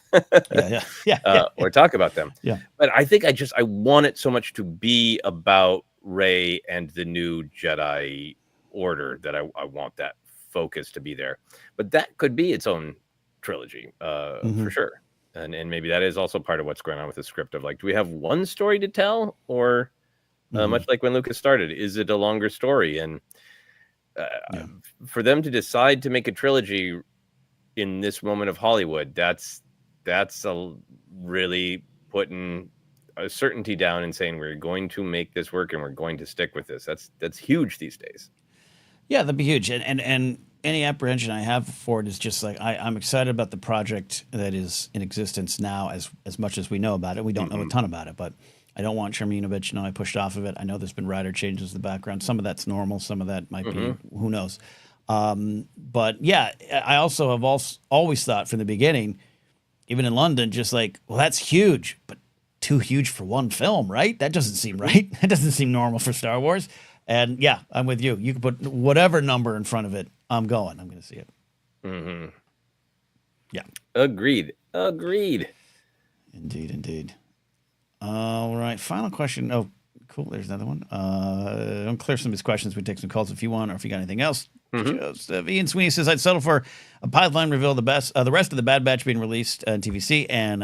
Speaker 2: or talk about them.
Speaker 1: Yeah.
Speaker 2: But I think I want it so much to be about Rey and the New Jedi Order that I want that focus to be there. But that could be its own trilogy for sure. And maybe that is also part of what's going on with the script of do we have one story to tell, or much like when Lucas started, is it a longer story? And for them to decide to make a trilogy in this moment of Hollywood, that's a really putting a certainty down and saying we're going to make this work and we're going to stick with this. That's huge these days.
Speaker 1: Yeah, that'd be huge. And any apprehension I have for it is just I'm excited about the project that is in existence now as much as we know about it. We don't know a ton about it, but I don't want Sherminovich. No, I pushed off of it. I know there's been writer changes in the background. Some of that's normal. Some of that might be, who knows. But yeah, I also have always thought from the beginning, even in London, just like, well, that's huge, but too huge for one film, right? That doesn't seem right. That doesn't seem normal for Star Wars. And yeah, I'm with you. You can put whatever number in front of it. I'm going. I'm going to see it.
Speaker 2: Mm-hmm.
Speaker 1: Yeah.
Speaker 2: Agreed.
Speaker 1: Indeed. All right. Final question. Oh, cool. There's another one. I'll clear some of these questions. We take some calls if you want, or if you got anything else. Just, Ian Sweeney says, I'd settle for a pipeline reveal the rest of the Bad Batch being released on TVC, and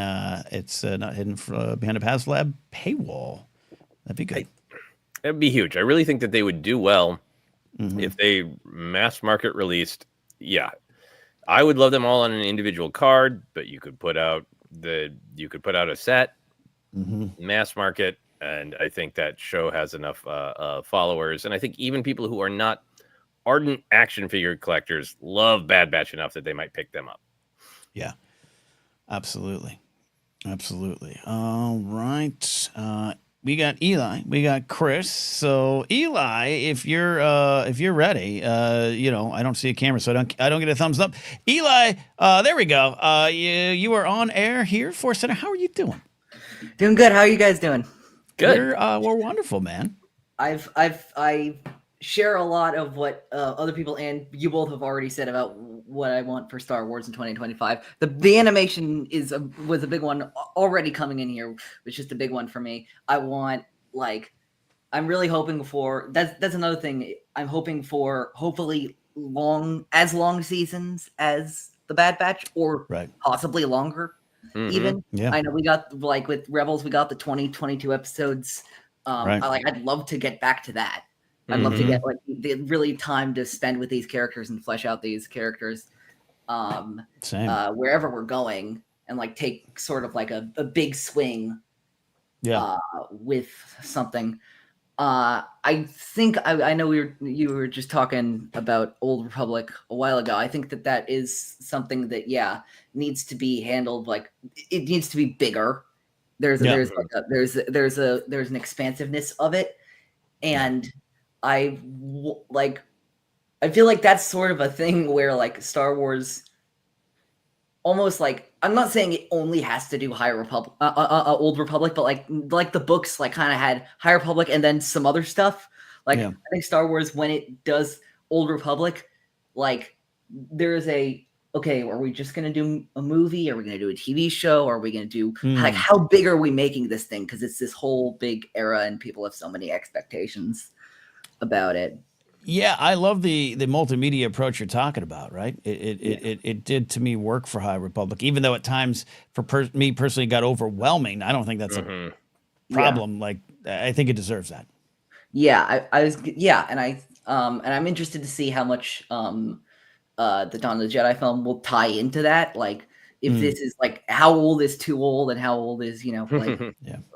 Speaker 1: it's not hidden behind a HasLab paywall. That'd be good.
Speaker 2: That'd be huge. I really think that they would do well if they mass market released. Yeah, I would love them all on an individual card, but you could put out a set, mass market, and I think that show has enough followers, and I think even people who are not ardent action figure collectors love Bad Batch enough that they might pick them up.
Speaker 1: Yeah, absolutely. All right. We got Eli, we got Chris. So Eli, if you're ready, I don't see a camera, so I don't get a thumbs up. Eli, there we go. You are on air here, ForceCenter. How are you doing?
Speaker 5: Doing good. How are you guys doing?
Speaker 2: Good.
Speaker 1: We're wonderful, man.
Speaker 5: I share a lot of what other people and you both have already said about what I want for Star Wars in 2025. The animation was a big one already coming in here, which is the big one for me. I want I'm really hoping for that's another thing. I'm hoping for hopefully long seasons as the Bad Batch, or possibly longer. Even I know we got with Rebels, we got the 2022 episodes. I'd love to get back to that. I'd love to get the really time to spend with these characters and flesh out these characters, wherever we're going, and take sort of a big swing, with something. I think I know you were just talking about Old Republic a while ago. I think that is something that needs to be handled. It needs to be bigger. There's an expansiveness of it, and I feel like that's sort of a thing where Star Wars almost I'm not saying it only has to do Old Republic, but the books kind of had High Republic and then some other stuff. I think Star Wars, when it does Old Republic, there's okay, are we just gonna do a movie? Are we gonna do a TV show? Are we gonna do how big are we making this thing? Because it's this whole big era and people have so many expectations about it.
Speaker 1: Yeah, I love the multimedia approach you're talking about, right? It did to me work for High Republic, even though at times for me personally got overwhelming. I don't think that's a problem. I think it deserves that.
Speaker 5: Yeah, and I'm interested to see how much the Dawn of the Jedi film will tie into that. If this is how old is too old and how old is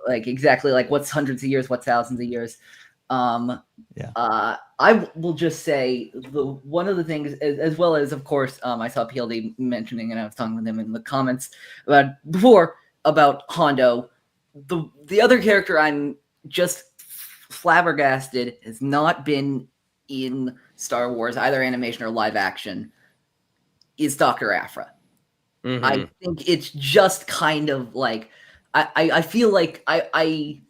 Speaker 5: exactly what's hundreds of years, what's thousands of years. I will just say one of the things, as well as, of course, I saw PLD mentioning, and I was talking with him in the comments about Hondo. The other character I'm just flabbergasted has not been in Star Wars, either animation or live action, is Dr. Aphra. I think it's just kind of I feel like I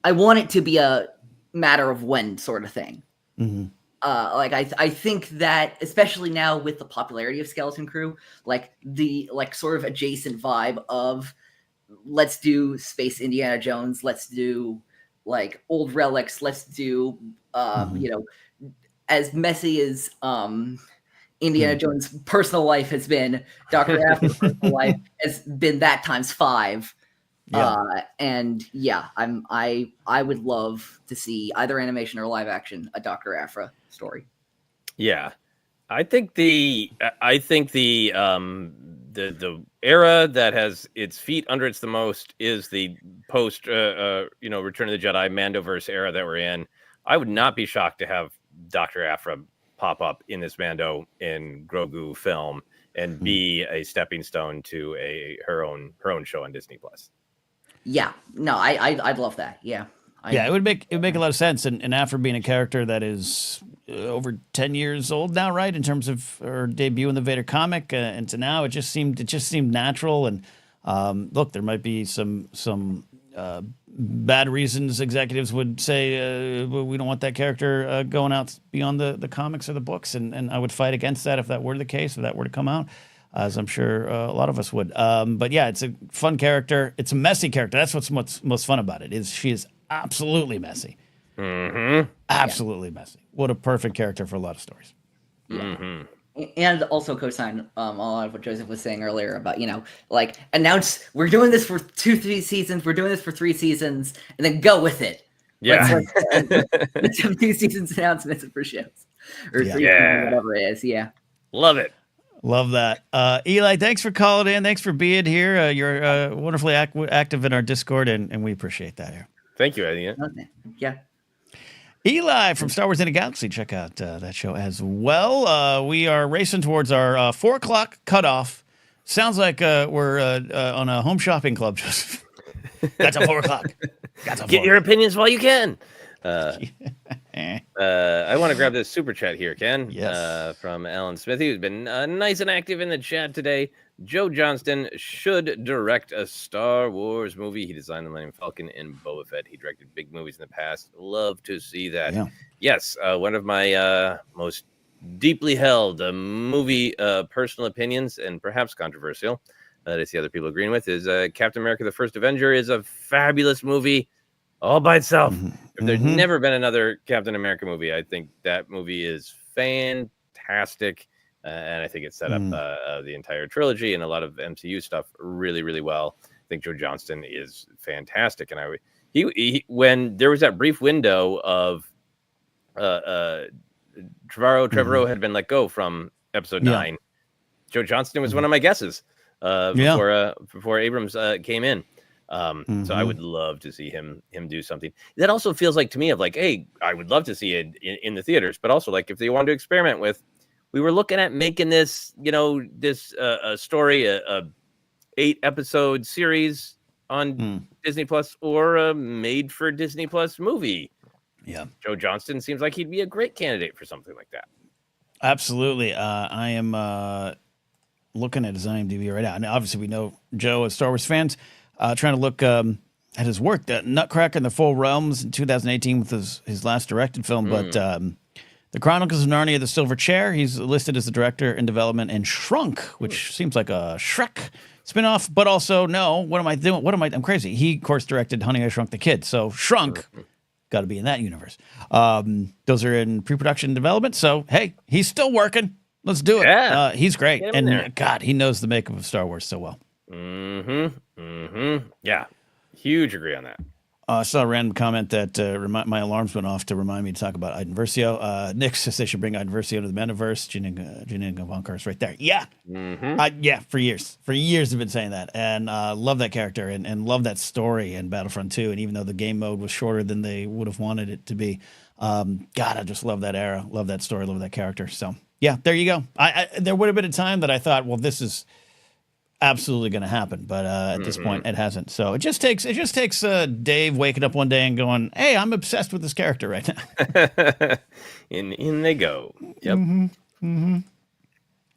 Speaker 5: want it to be a matter of when sort of thing. I think that, especially now with the popularity of Skeleton Crew, the sort of adjacent vibe of let's do Space Indiana Jones, let's do old relics, let's do as messy as Indiana Jones' personal life has been, Dr. Aphra's personal life has been that times 5. I would love to see either animation or live action a Dr. Aphra story.
Speaker 2: Yeah, I think the era that has its feet under it's the most is the post Return of the Jedi Mandoverse era that we're in. I would not be shocked to have Dr. Aphra pop up in this Mando in Grogu film and be a stepping stone to her own show on Disney Plus.
Speaker 5: Yeah, no, I'd love that. Yeah,
Speaker 1: it would make a lot of sense. And after being a character that is over 10 years old now, right, in terms of her debut in the Vader comic, and to now, it just seemed natural. And look, there might be some bad reasons executives would say we don't want that character going out beyond the comics or the books, and I would fight against that if that were the case, if that were to come out, as I'm sure a lot of us would. But yeah, it's a fun character. It's a messy character. That's what's most fun about it. Is she is absolutely messy.
Speaker 2: Mm-hmm.
Speaker 1: Absolutely messy. What a perfect character for a lot of stories.
Speaker 2: Mm-hmm.
Speaker 5: And also co-sign a lot of what Joseph was saying earlier about, like, announce we're doing this for 2-3 seasons, we're doing this for 3 seasons, and then go with it.
Speaker 2: Yeah.
Speaker 5: Let's have 2 seasons announcements for shows. Or 3 seasons, whatever it is. Yeah.
Speaker 2: Love it.
Speaker 1: Love that. Eli, thanks for calling in. Thanks for being here. You're wonderfully active in our Discord, and we appreciate that here.
Speaker 2: Thank you, Eddie.
Speaker 5: Okay. Yeah.
Speaker 1: Eli from Star Wars in a Galaxy. Check out that show as well. We are racing towards our 4 o'clock cutoff. Sounds like we're on a home shopping club, Joseph. That's a 4 o'clock.
Speaker 2: Get your opinions while you can. I want to grab this super chat here, Ken.
Speaker 1: Yes.
Speaker 2: From Alan Smithy, who's been nice and active in the chat today. Joe Johnston should direct a Star Wars movie. He designed The Millennium Falcon and Boba Fett. He directed big movies in the past. Love to see that. Yeah. Yes, one of my most deeply held movie personal opinions, and perhaps controversial, that I see other people agreeing with, is Captain America: The First Avenger is a fabulous movie all by itself.
Speaker 1: Mm-hmm.
Speaker 2: If there's never been another Captain America movie, I think that movie is fantastic. And I think it set up the entire trilogy and a lot of MCU stuff really, really well. I think Joe Johnston is fantastic. And he when there was that brief window of Trevorrow had been let go from episode 9, Joe Johnston was one of my guesses before Abrams came in. So I would love to see him do something. That also feels like to me of like, hey, I would love to see it in the theaters, but also like if they wanted to experiment with, we were looking at making this, this story, a 8-episode series on Disney Plus or a made for Disney Plus movie. Yeah. Joe Johnston seems like he'd be a great candidate for something like that.
Speaker 1: Absolutely. I am looking at his IMDb right now. And obviously we know Joe as Star Wars fans, trying to look at his work. Nutcracker and the Four Realms in 2018 with his last directed film, but The Chronicles of Narnia, The Silver Chair, he's listed as the director in development, and Shrunk, which seems like a Shrek spinoff, but also, no, what am I doing? I'm crazy. He, of course, directed Honey, I Shrunk the Kid. So Shrunk, got to be in that universe. Those are in pre-production development. So, hey, he's still working. Let's do it.
Speaker 2: Yeah.
Speaker 1: He's great. And God, he knows the makeup of Star Wars so well.
Speaker 2: Yeah. Huge agree on that.
Speaker 1: I saw a random comment that my alarms went off to remind me to talk about Iden Versio. Nick says they should bring Iden Versio to the metaverse. Janinga Von Kar's right there. Yeah. For years. For years I've been saying that. And love that character and love that story in Battlefront 2. And even though the game mode was shorter than they would have wanted it to be, God, I just love that era. Love that story. Love that character. So, yeah, there you go. There would have been a time that I thought, well, this is absolutely going to happen, but at this point it hasn't. So it just takes Dave waking up one day and going, hey, I'm obsessed with this character right now.
Speaker 2: in they go. Yep.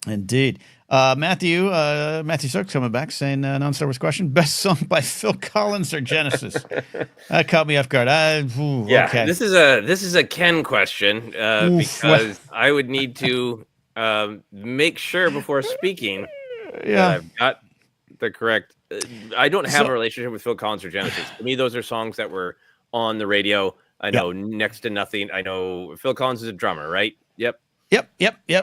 Speaker 1: Indeed. Matthew Stark's coming back saying non-Star Wars question, best song by Phil Collins or Genesis? That caught me off guard. Okay.
Speaker 2: This is a Ken question because I would need to make sure before speaking I've got the correct. I don't have a relationship with Phil Collins or Genesis. To me, those are songs that were on the radio. I know next to nothing. I know Phil Collins is a drummer, right? Yep.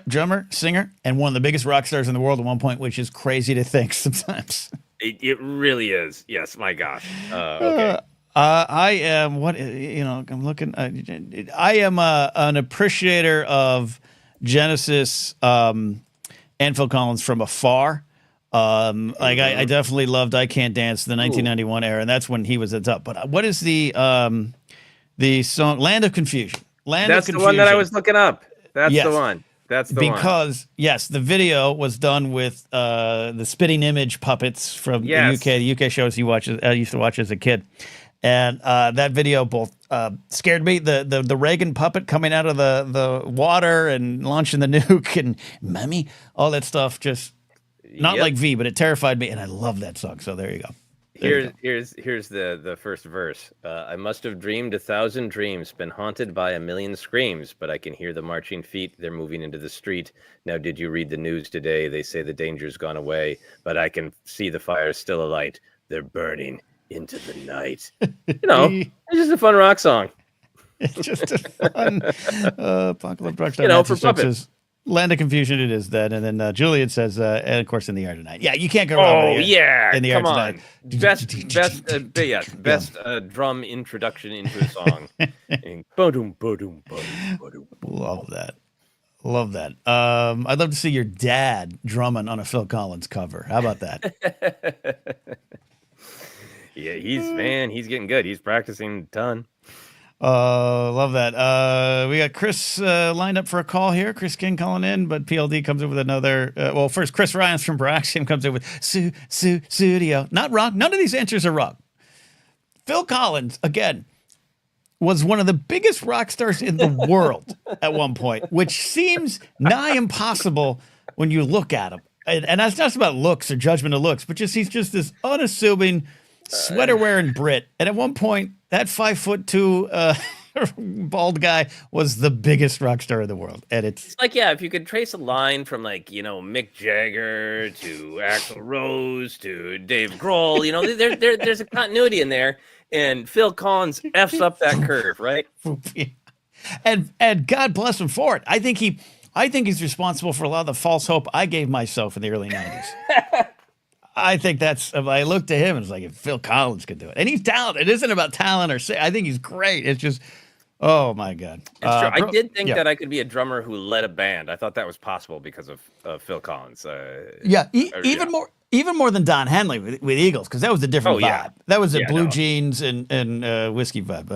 Speaker 1: Drummer, singer, and one of the biggest rock stars in the world at one point, which is crazy to think sometimes.
Speaker 2: It really is. Yes, my gosh. Okay.
Speaker 1: I am I'm looking. I am an appreciator of Genesis and Phil Collins from afar. I definitely loved I Can't Dance, the 1991 era, and that's when he was at the top. But what is the song Land of Confusion?
Speaker 2: That's the one that I was looking up. That's the one. That's the one.
Speaker 1: Because yes, the video was done with the spitting image puppets from the UK. The UK shows you watch. I used to watch as a kid, and that video both scared me. The Reagan puppet coming out of the water and launching the nuke and Mummy, all that stuff. Just not like V, but it terrified me, and I love that song. So there you go.
Speaker 2: Here's the first verse. I must have dreamed 1,000 dreams, been haunted by 1,000,000 screams, but I can hear the marching feet. They're moving into the street. Now, did you read the news today? They say the danger's gone away, but I can see the fires still alight. They're burning into the night. You know, it's just a fun rock song.
Speaker 1: It's just a fun apocalypse rock song.
Speaker 2: You know, for puppets.
Speaker 1: Land of Confusion, it is that. And then Julian says, and of course, In the Air Tonight. Yeah, you can't go
Speaker 2: Oh,
Speaker 1: wrong
Speaker 2: yeah.
Speaker 1: In the Air
Speaker 2: Come
Speaker 1: Tonight.
Speaker 2: On. Best drum introduction into a song. Ba-doom, ba-doom, ba-doom, ba-doom.
Speaker 1: Love that. Love that. I'd love to see your dad drumming on a Phil Collins cover. How about that?
Speaker 2: Yeah, he's getting good. He's practicing a ton.
Speaker 1: Love that. We got Chris lined up for a call here. Chris King calling in, but PLD comes in with another. Well, first, Chris Ryans from Braxium comes in with studio. Not wrong. None of these answers are wrong. Phil Collins, again, was one of the biggest rock stars in the world at one point, which seems nigh impossible when you look at him. And that's not about looks or judgment of looks, but he's just this unassuming, sweater-wearing Brit. And at one point, that 5'2" bald guy was the biggest rock star in the world. And it's
Speaker 2: like, yeah, if you could trace a line from like, Mick Jagger to Axl Rose to Dave Grohl, there's a continuity in there. And Phil Collins F's up that curve, right?
Speaker 1: And God bless him for it. I think he's responsible for a lot of the false hope I gave myself in the early 90s. I think I looked at him and was like, if Phil Collins could do it. And he's talented. It isn't about talent I think he's great. It's just, oh my God.
Speaker 2: It's true. I did think that I could be a drummer who led a band. I thought that was possible because of Phil Collins.
Speaker 1: Even more than Don Henley with Eagles, because that was a different vibe.
Speaker 2: Yeah.
Speaker 1: That was a blue jeans and whiskey vibe.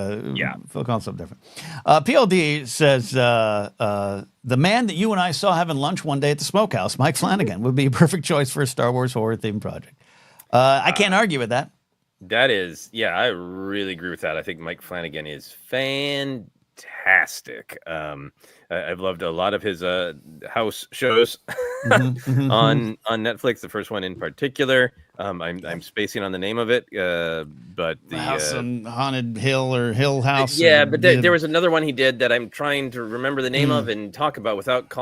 Speaker 1: Phil Collins something different. PLD says, the man that you and I saw having lunch one day at the Smokehouse, Mike Flanagan, would be a perfect choice for a Star Wars horror themed project. I can't argue with that.
Speaker 2: That is, I really agree with that. I think Mike Flanagan is fantastic. I've loved a lot of his house shows on Netflix. The first one in particular, I'm spacing on the name of it, but the
Speaker 1: House on Haunted Hill or Hill House.
Speaker 2: Yeah, but there was another one he did that I'm trying to remember the name of and talk about without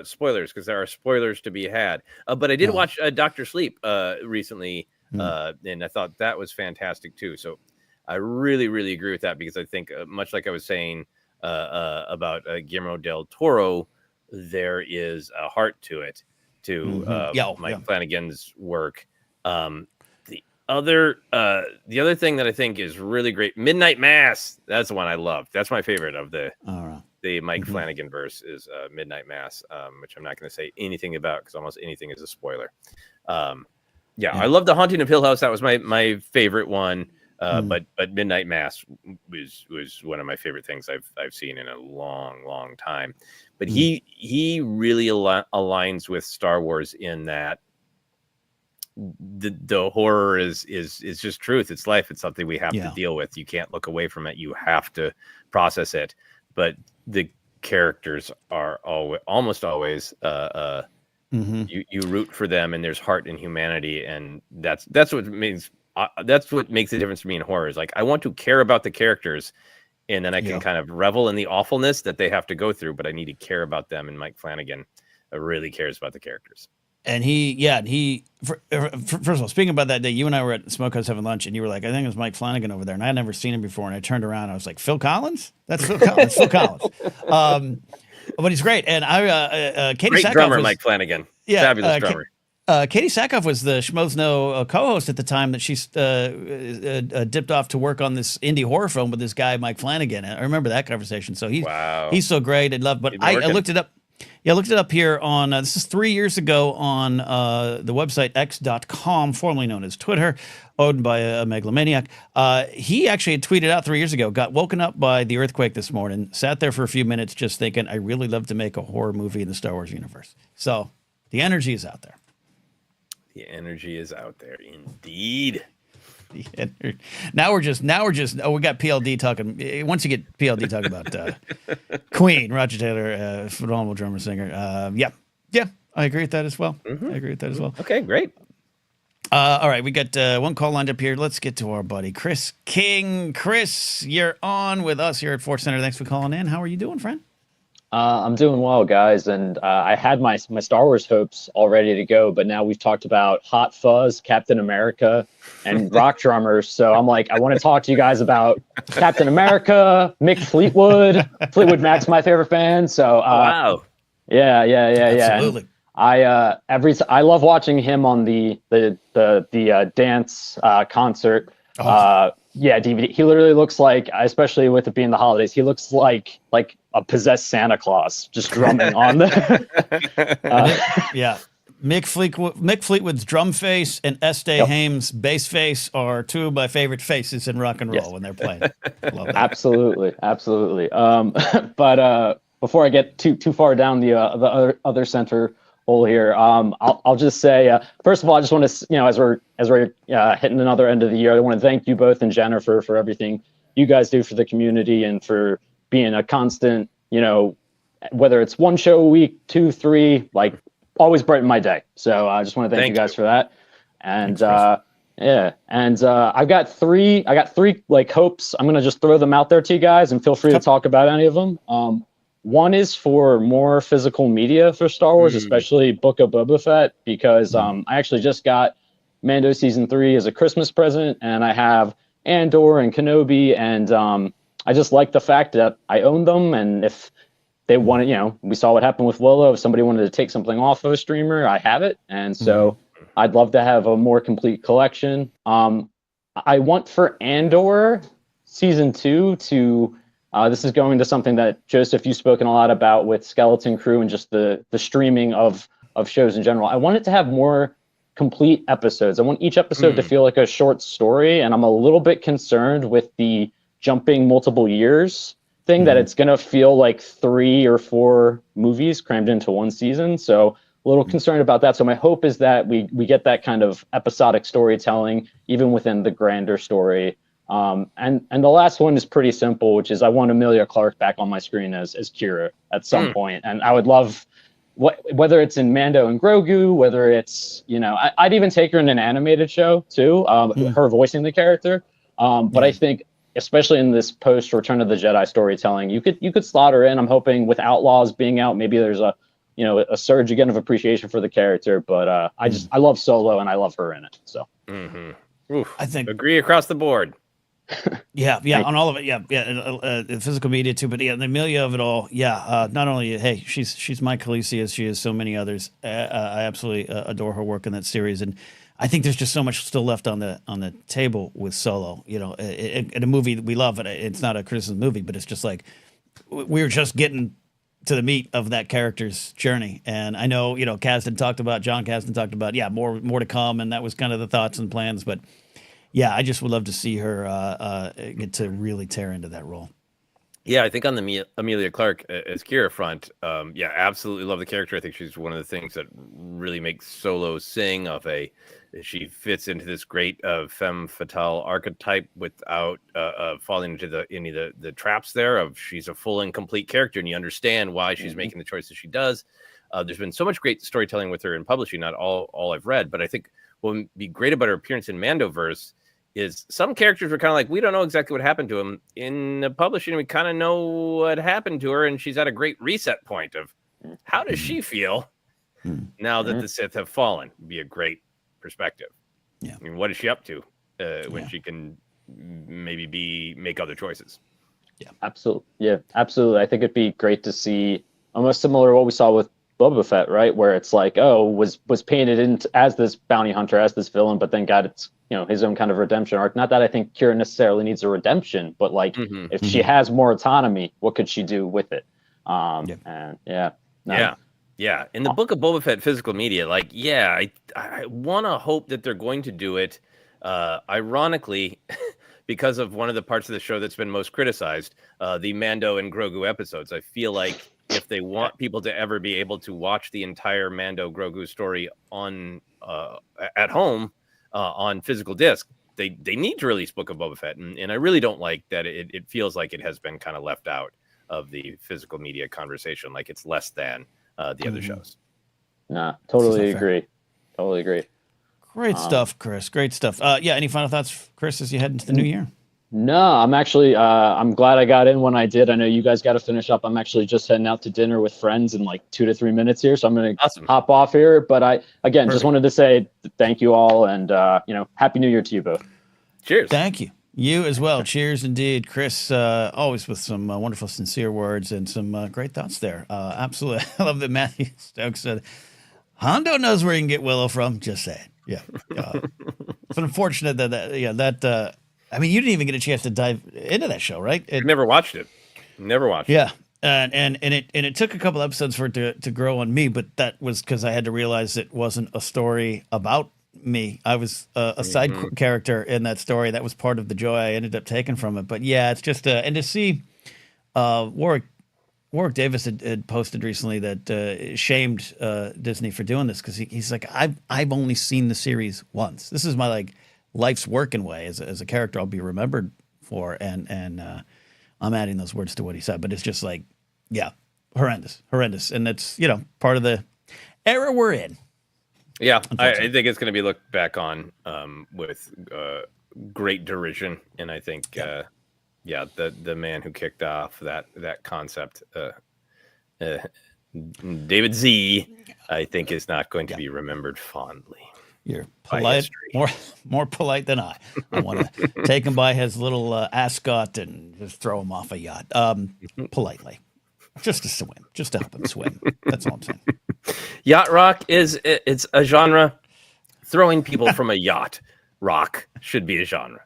Speaker 2: spoilers, because there are spoilers to be had. But I did watch Dr. Sleep recently, and I thought that was fantastic too. So I really, really agree with that, because I think much like I was saying about Guillermo del Toro, there is a heart to it, to Mike Flanagan's work. The other thing that I think is really great, Midnight Mass. That's the one I love. That's my favorite of the Mike Flanagan verse is Midnight Mass, which I'm not going to say anything about because almost anything is a spoiler. I love The Haunting of Hill House. That was my favorite one. But Midnight Mass was one of my favorite things I've seen in a long time. But he really aligns with Star Wars in that the horror is just truth. It's life. It's something we have to deal with. You can't look away from it. You have to process it. But the characters are almost always you root for them, and there's heart and humanity, and that's what means. That's what makes the difference for me in horror. Is like I want to care about the characters, and then I can kind of revel in the awfulness that they have to go through. But I need to care about them, and Mike Flanagan really cares about the characters.
Speaker 1: And first of all, speaking about that day, you and I were at Smokehouse having lunch, and you were like, I think it was Mike Flanagan over there, and I had never seen him before. And I turned around, and I was like, Phil Collins? That's Phil Collins. Phil Collins. But he's great. And Katie
Speaker 2: great
Speaker 1: Sackhoff
Speaker 2: drummer, Mike Flanagan. Fabulous drummer.
Speaker 1: Katie Sackhoff was the Schmoes Know co-host at the time that she dipped off to work on this indie horror film with this guy, Mike Flanagan. I remember that conversation. So he's so great. I love. But I looked it up. Yeah, I looked it up here on, this is 3 years ago on the website x.com, formerly known as Twitter, owned by a megalomaniac. He actually had tweeted out 3 years ago, got woken up by the earthquake this morning, sat there for a few minutes just thinking, I really love to make a horror movie in the Star Wars universe. So the energy is out there.
Speaker 2: The energy is out there, indeed.
Speaker 1: Now we're just we got PLD talking. Once you get PLD talking about Queen, Roger Taylor, phenomenal drummer singer. Yeah, I agree with that as well. I agree with that as well.
Speaker 2: Okay, great.
Speaker 1: All right, we got one call lined up here. Let's get to our buddy Chris King. Chris, you're on with us here at ForceCenter. Thanks for calling in. How are you doing, friend?
Speaker 6: I'm doing well, guys, and I had my Star Wars hopes all ready to go, but now we've talked about Hot Fuzz, Captain America, and rock drummers, so I'm like, I want to talk to you guys about Captain America, Mick Fleetwood. Fleetwood Mac's my favorite fan, so
Speaker 2: wow.
Speaker 6: Yeah.
Speaker 1: Absolutely.
Speaker 6: And I love watching him on the dance concert. Yeah, DVD. He literally looks like, especially with it being the holidays, he looks like a possessed Santa Claus just drumming on the.
Speaker 1: Yeah, Mick Fleetwood's drum face and Este Haim's bass face are two of my favorite faces in rock and roll when they're playing. Love that.
Speaker 6: Absolutely. But before I get too far down the other center hole here, I'll just say first of all, I just want to, as we're hitting another end of the year, I want to thank you both and Jennifer for everything you guys do for the community and for being a constant, whether it's one show a week, 2, 3, like always brighten my day. So I just want to thank you guys for that. And thanks, I've got three like hopes. I'm gonna just throw them out there to you guys, and feel free to talk about any of them. One is for more physical media for Star Wars, especially Book of Boba Fett, because I actually just got Mando Season 3 as a Christmas present, and I have Andor and Kenobi, and I just like the fact that I own them, and if they wanted, we saw what happened with Willow. If somebody wanted to take something off of a streamer, I have it, and so I'd love to have a more complete collection. I want for Andor Season 2 to... this is going to something that, Joseph, you've spoken a lot about with Skeleton Crew and just the streaming of shows in general. I want it to have more complete episodes. I want each episode to feel like a short story, and I'm a little bit concerned with the jumping multiple years thing, that it's going to feel like 3 or 4 movies crammed into one season. So a little concerned about that. So my hope is that we get that kind of episodic storytelling, even within the grander story. And the last one is pretty simple, which is I want Emilia Clarke back on my screen as Kira at some point. And I would love, whether it's in Mando and Grogu, whether it's, I'd even take her in an animated show too, her voicing the character. But I think, especially in this post Return of the Jedi storytelling, you could slot her in. I'm hoping with Outlaws being out, maybe there's a surge again of appreciation for the character. But I love Solo, and I love her in it. So
Speaker 1: I think
Speaker 2: agree across the board.
Speaker 1: Yeah, on all of it. Physical media too, but the Amelia of it all. Not only she's my Khaleesi as she is so many others. I absolutely adore her work in that series, and I think there's just so much still left on the table with Solo. In a movie that we love, and it's not a criticism movie, but it's just like we're just getting to the meat of that character's journey. And I know John Kasdan talked about more to come, and that was kind of the thoughts and plans, but. Yeah, I just would love to see her get to really tear into that role.
Speaker 2: Yeah, I think on the Emilia Clarke as Kira front, absolutely love the character. I think she's one of the things that really makes Solo sing. She fits into this great femme fatale archetype without falling into any of the traps there. Of she's a full and complete character, and you understand why she's making the choices she does. There's been so much great storytelling with her in publishing. Not all I've read, but I think what would be great about her appearance in Mandoverse is some characters were kind of like, we don't know exactly what happened to him. In the publishing, we kind of know what happened to her, and she's at a great reset point of how does she feel now that the Sith have fallen? Be a great perspective. Yeah. I mean, what is she up to when she can maybe make other choices?
Speaker 6: Yeah, absolutely. Yeah, absolutely. I think it'd be great to see almost similar to what we saw with Boba Fett, right? Where it's like, was painted in as this bounty hunter, as this villain, but then got its his own kind of redemption arc. Not that I think Kira necessarily needs a redemption, but like if she has more autonomy, what could she do with it?
Speaker 2: Yeah, in the Book of Boba Fett physical media, like, yeah, I want to hope that they're going to do it. Ironically, because of one of the parts of the show that's been most criticized, the Mando and Grogu episodes. I feel like if they want people to ever be able to watch the entire Mando Grogu story on at home on physical disc, they need to release Book of Boba Fett, and I really don't like that. It feels like it has been kind of left out of the physical media conversation, like it's less than the other shows.
Speaker 6: Nah, totally agree. Totally agree.
Speaker 1: Great stuff, Chris. Great stuff. Yeah, any final thoughts, Chris, as you head into the new year?
Speaker 6: No, I'm actually, I'm glad I got in when I did. I know you guys got to finish up. I'm actually just heading out to dinner with friends in like 2 to 3 minutes here. So I'm going to hop off here. But I, again, just wanted to say thank you all. And, Happy New Year to you both.
Speaker 2: Cheers.
Speaker 1: Thank you. You as well. Cheers indeed. Chris, always with some wonderful, sincere words and some great thoughts there. Absolutely. I love that Matthew Stokes said, Hondo knows where you can get Willow from. Just saying. Yeah. It's unfortunate that I mean, you didn't even get a chance to dive into that show, right?
Speaker 2: I never watched it. Never watched it.
Speaker 1: Yeah. And it took a couple episodes for it to grow on me, but that was because I had to realize it wasn't a story about me. I was a side character in that story. That was part of the joy I ended up taking from it. But yeah, it's just and to see Warwick Davis had posted recently that shamed Disney for doing this because he's like, I've only seen the series once. This is my life's work in way as a character I'll be remembered for, and I'm adding those words to what he said, but it's just like, yeah, horrendous, and that's part of the era we're in.
Speaker 2: Yeah, I think it's going to be looked back on with great derision, and I think the man who kicked off that concept, David Z, I think is not going to be remembered fondly.
Speaker 1: You're polite, more polite than I. I want to take him by his little ascot and just throw him off a yacht, politely, just to swim, just to help him swim. That's all I'm saying.
Speaker 2: Yacht rock it's a genre. Throwing people from a yacht rock should be a genre.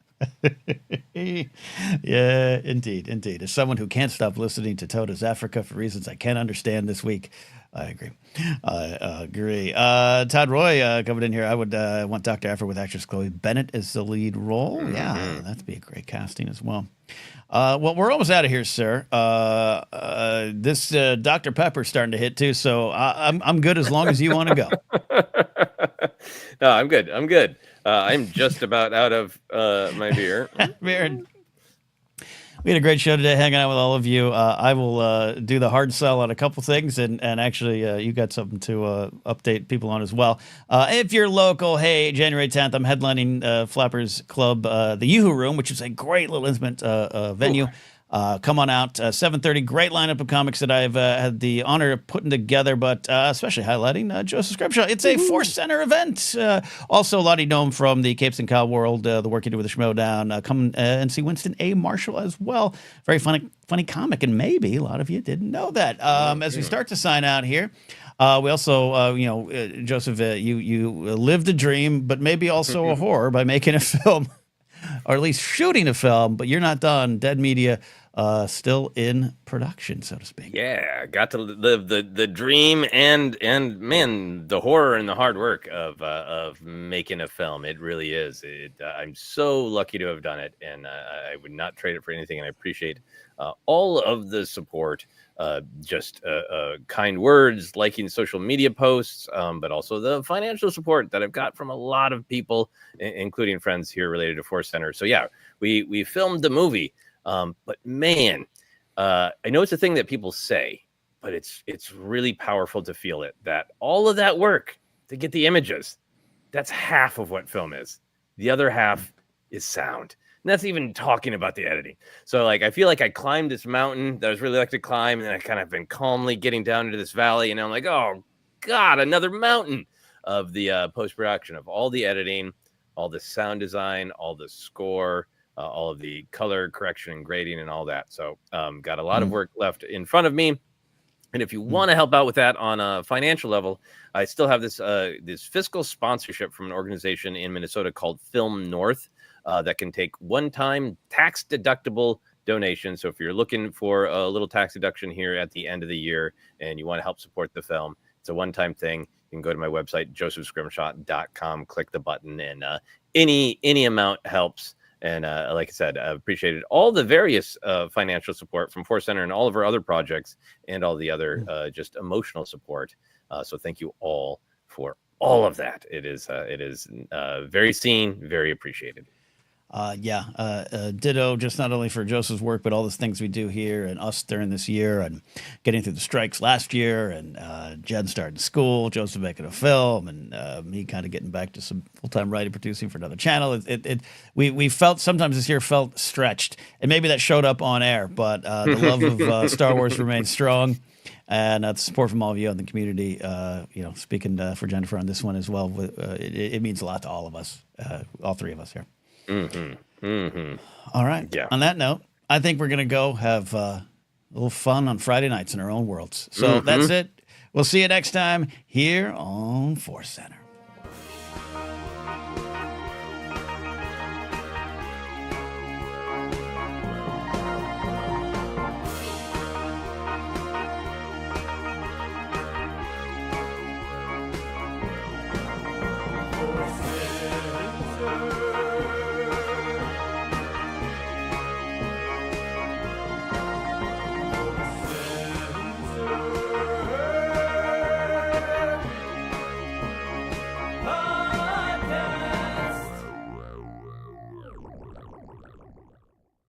Speaker 1: Yeah, indeed. As someone who can't stop listening to Toto's Africa for reasons I can't understand this week, I agree. Todd Roy coming in here. I would want Dr. Afra with actress Chloe Bennett as the lead role. Mm-hmm. Yeah, that'd be a great casting as well. Well, we're almost out of here, sir. This Dr. Pepper's starting to hit too, so I'm good as long as you want to go.
Speaker 2: No, I'm good. I'm just about out of my beer.
Speaker 1: We had a great show today, hanging out with all of you. I will do the hard sell on a couple things, and actually, you got something to update people on as well. If you're local, hey, January 10th, I'm headlining Flappers Club, the Yoo-Hoo Room, which is a great little intimate venue. Come on out, 7:30. Great lineup of comics that I've had the honor of putting together, but especially highlighting Joseph Scrimshaw. It's a ForceCenter event. Also, Lottie Gnome from the Capes and Cow world, the work you do with the Schmodown. Come and see Winston A. Marshall as well. Very funny comic, and maybe a lot of you didn't know that. As we start to sign out here, we also, Joseph, you lived a dream, but maybe also a horror by making a film. Or at least shooting a film, but you're not done. Dead Media still in production, so to speak.
Speaker 2: Yeah, got to live the dream and man, the horror and the hard work of making a film. It really is. I'm so lucky to have done it, and I would not trade it for anything. And I appreciate all of the support, just kind words, liking social media posts, but also the financial support that I've got from a lot of people, including friends here related to ForceCenter. So yeah, we filmed the movie, but man, I know it's a thing that people say, but it's really powerful to feel it, that all of that work to get the images, that's half of what film is. The other half is sound. And that's even talking about the editing. So I feel like I climbed this mountain that I was really like to climb, and then I kind of been calmly getting down into this valley, and I'm like, oh God, another mountain of the post-production of all the editing, all the sound design, all the score, all of the color correction and grading and all that. So got a lot of work left in front of me. And if you want to help out with that on a financial level, I still have this fiscal sponsorship from an organization in Minnesota called Film North. That can take one-time tax-deductible donations. So if you're looking for a little tax deduction here at the end of the year and you want to help support the film, It's a one-time thing. You can go to my website, josephscrimshaw.com, click the button, and any amount helps. And like I said, I appreciated all the various financial support from ForceCenter and all of our other projects and all the other just emotional support. So thank you all for all of that. It is very seen, very appreciated.
Speaker 1: Ditto, just not only for Joseph's work, but all the things we do here and us during this year and getting through the strikes last year and Jen starting school, Joseph making a film, and me kind of getting back to some full-time writing, producing for another channel. We felt sometimes this year felt stretched, and maybe that showed up on air, but the love of Star Wars remains strong. And the support from all of you in the community, speaking for Jennifer on this one as well, it means a lot to all of us, all three of us here. All right.
Speaker 2: Yeah.
Speaker 1: On that note, I think we're going to go have a little fun on Friday nights in our own worlds. So that's it. We'll see you next time here on ForceCenter.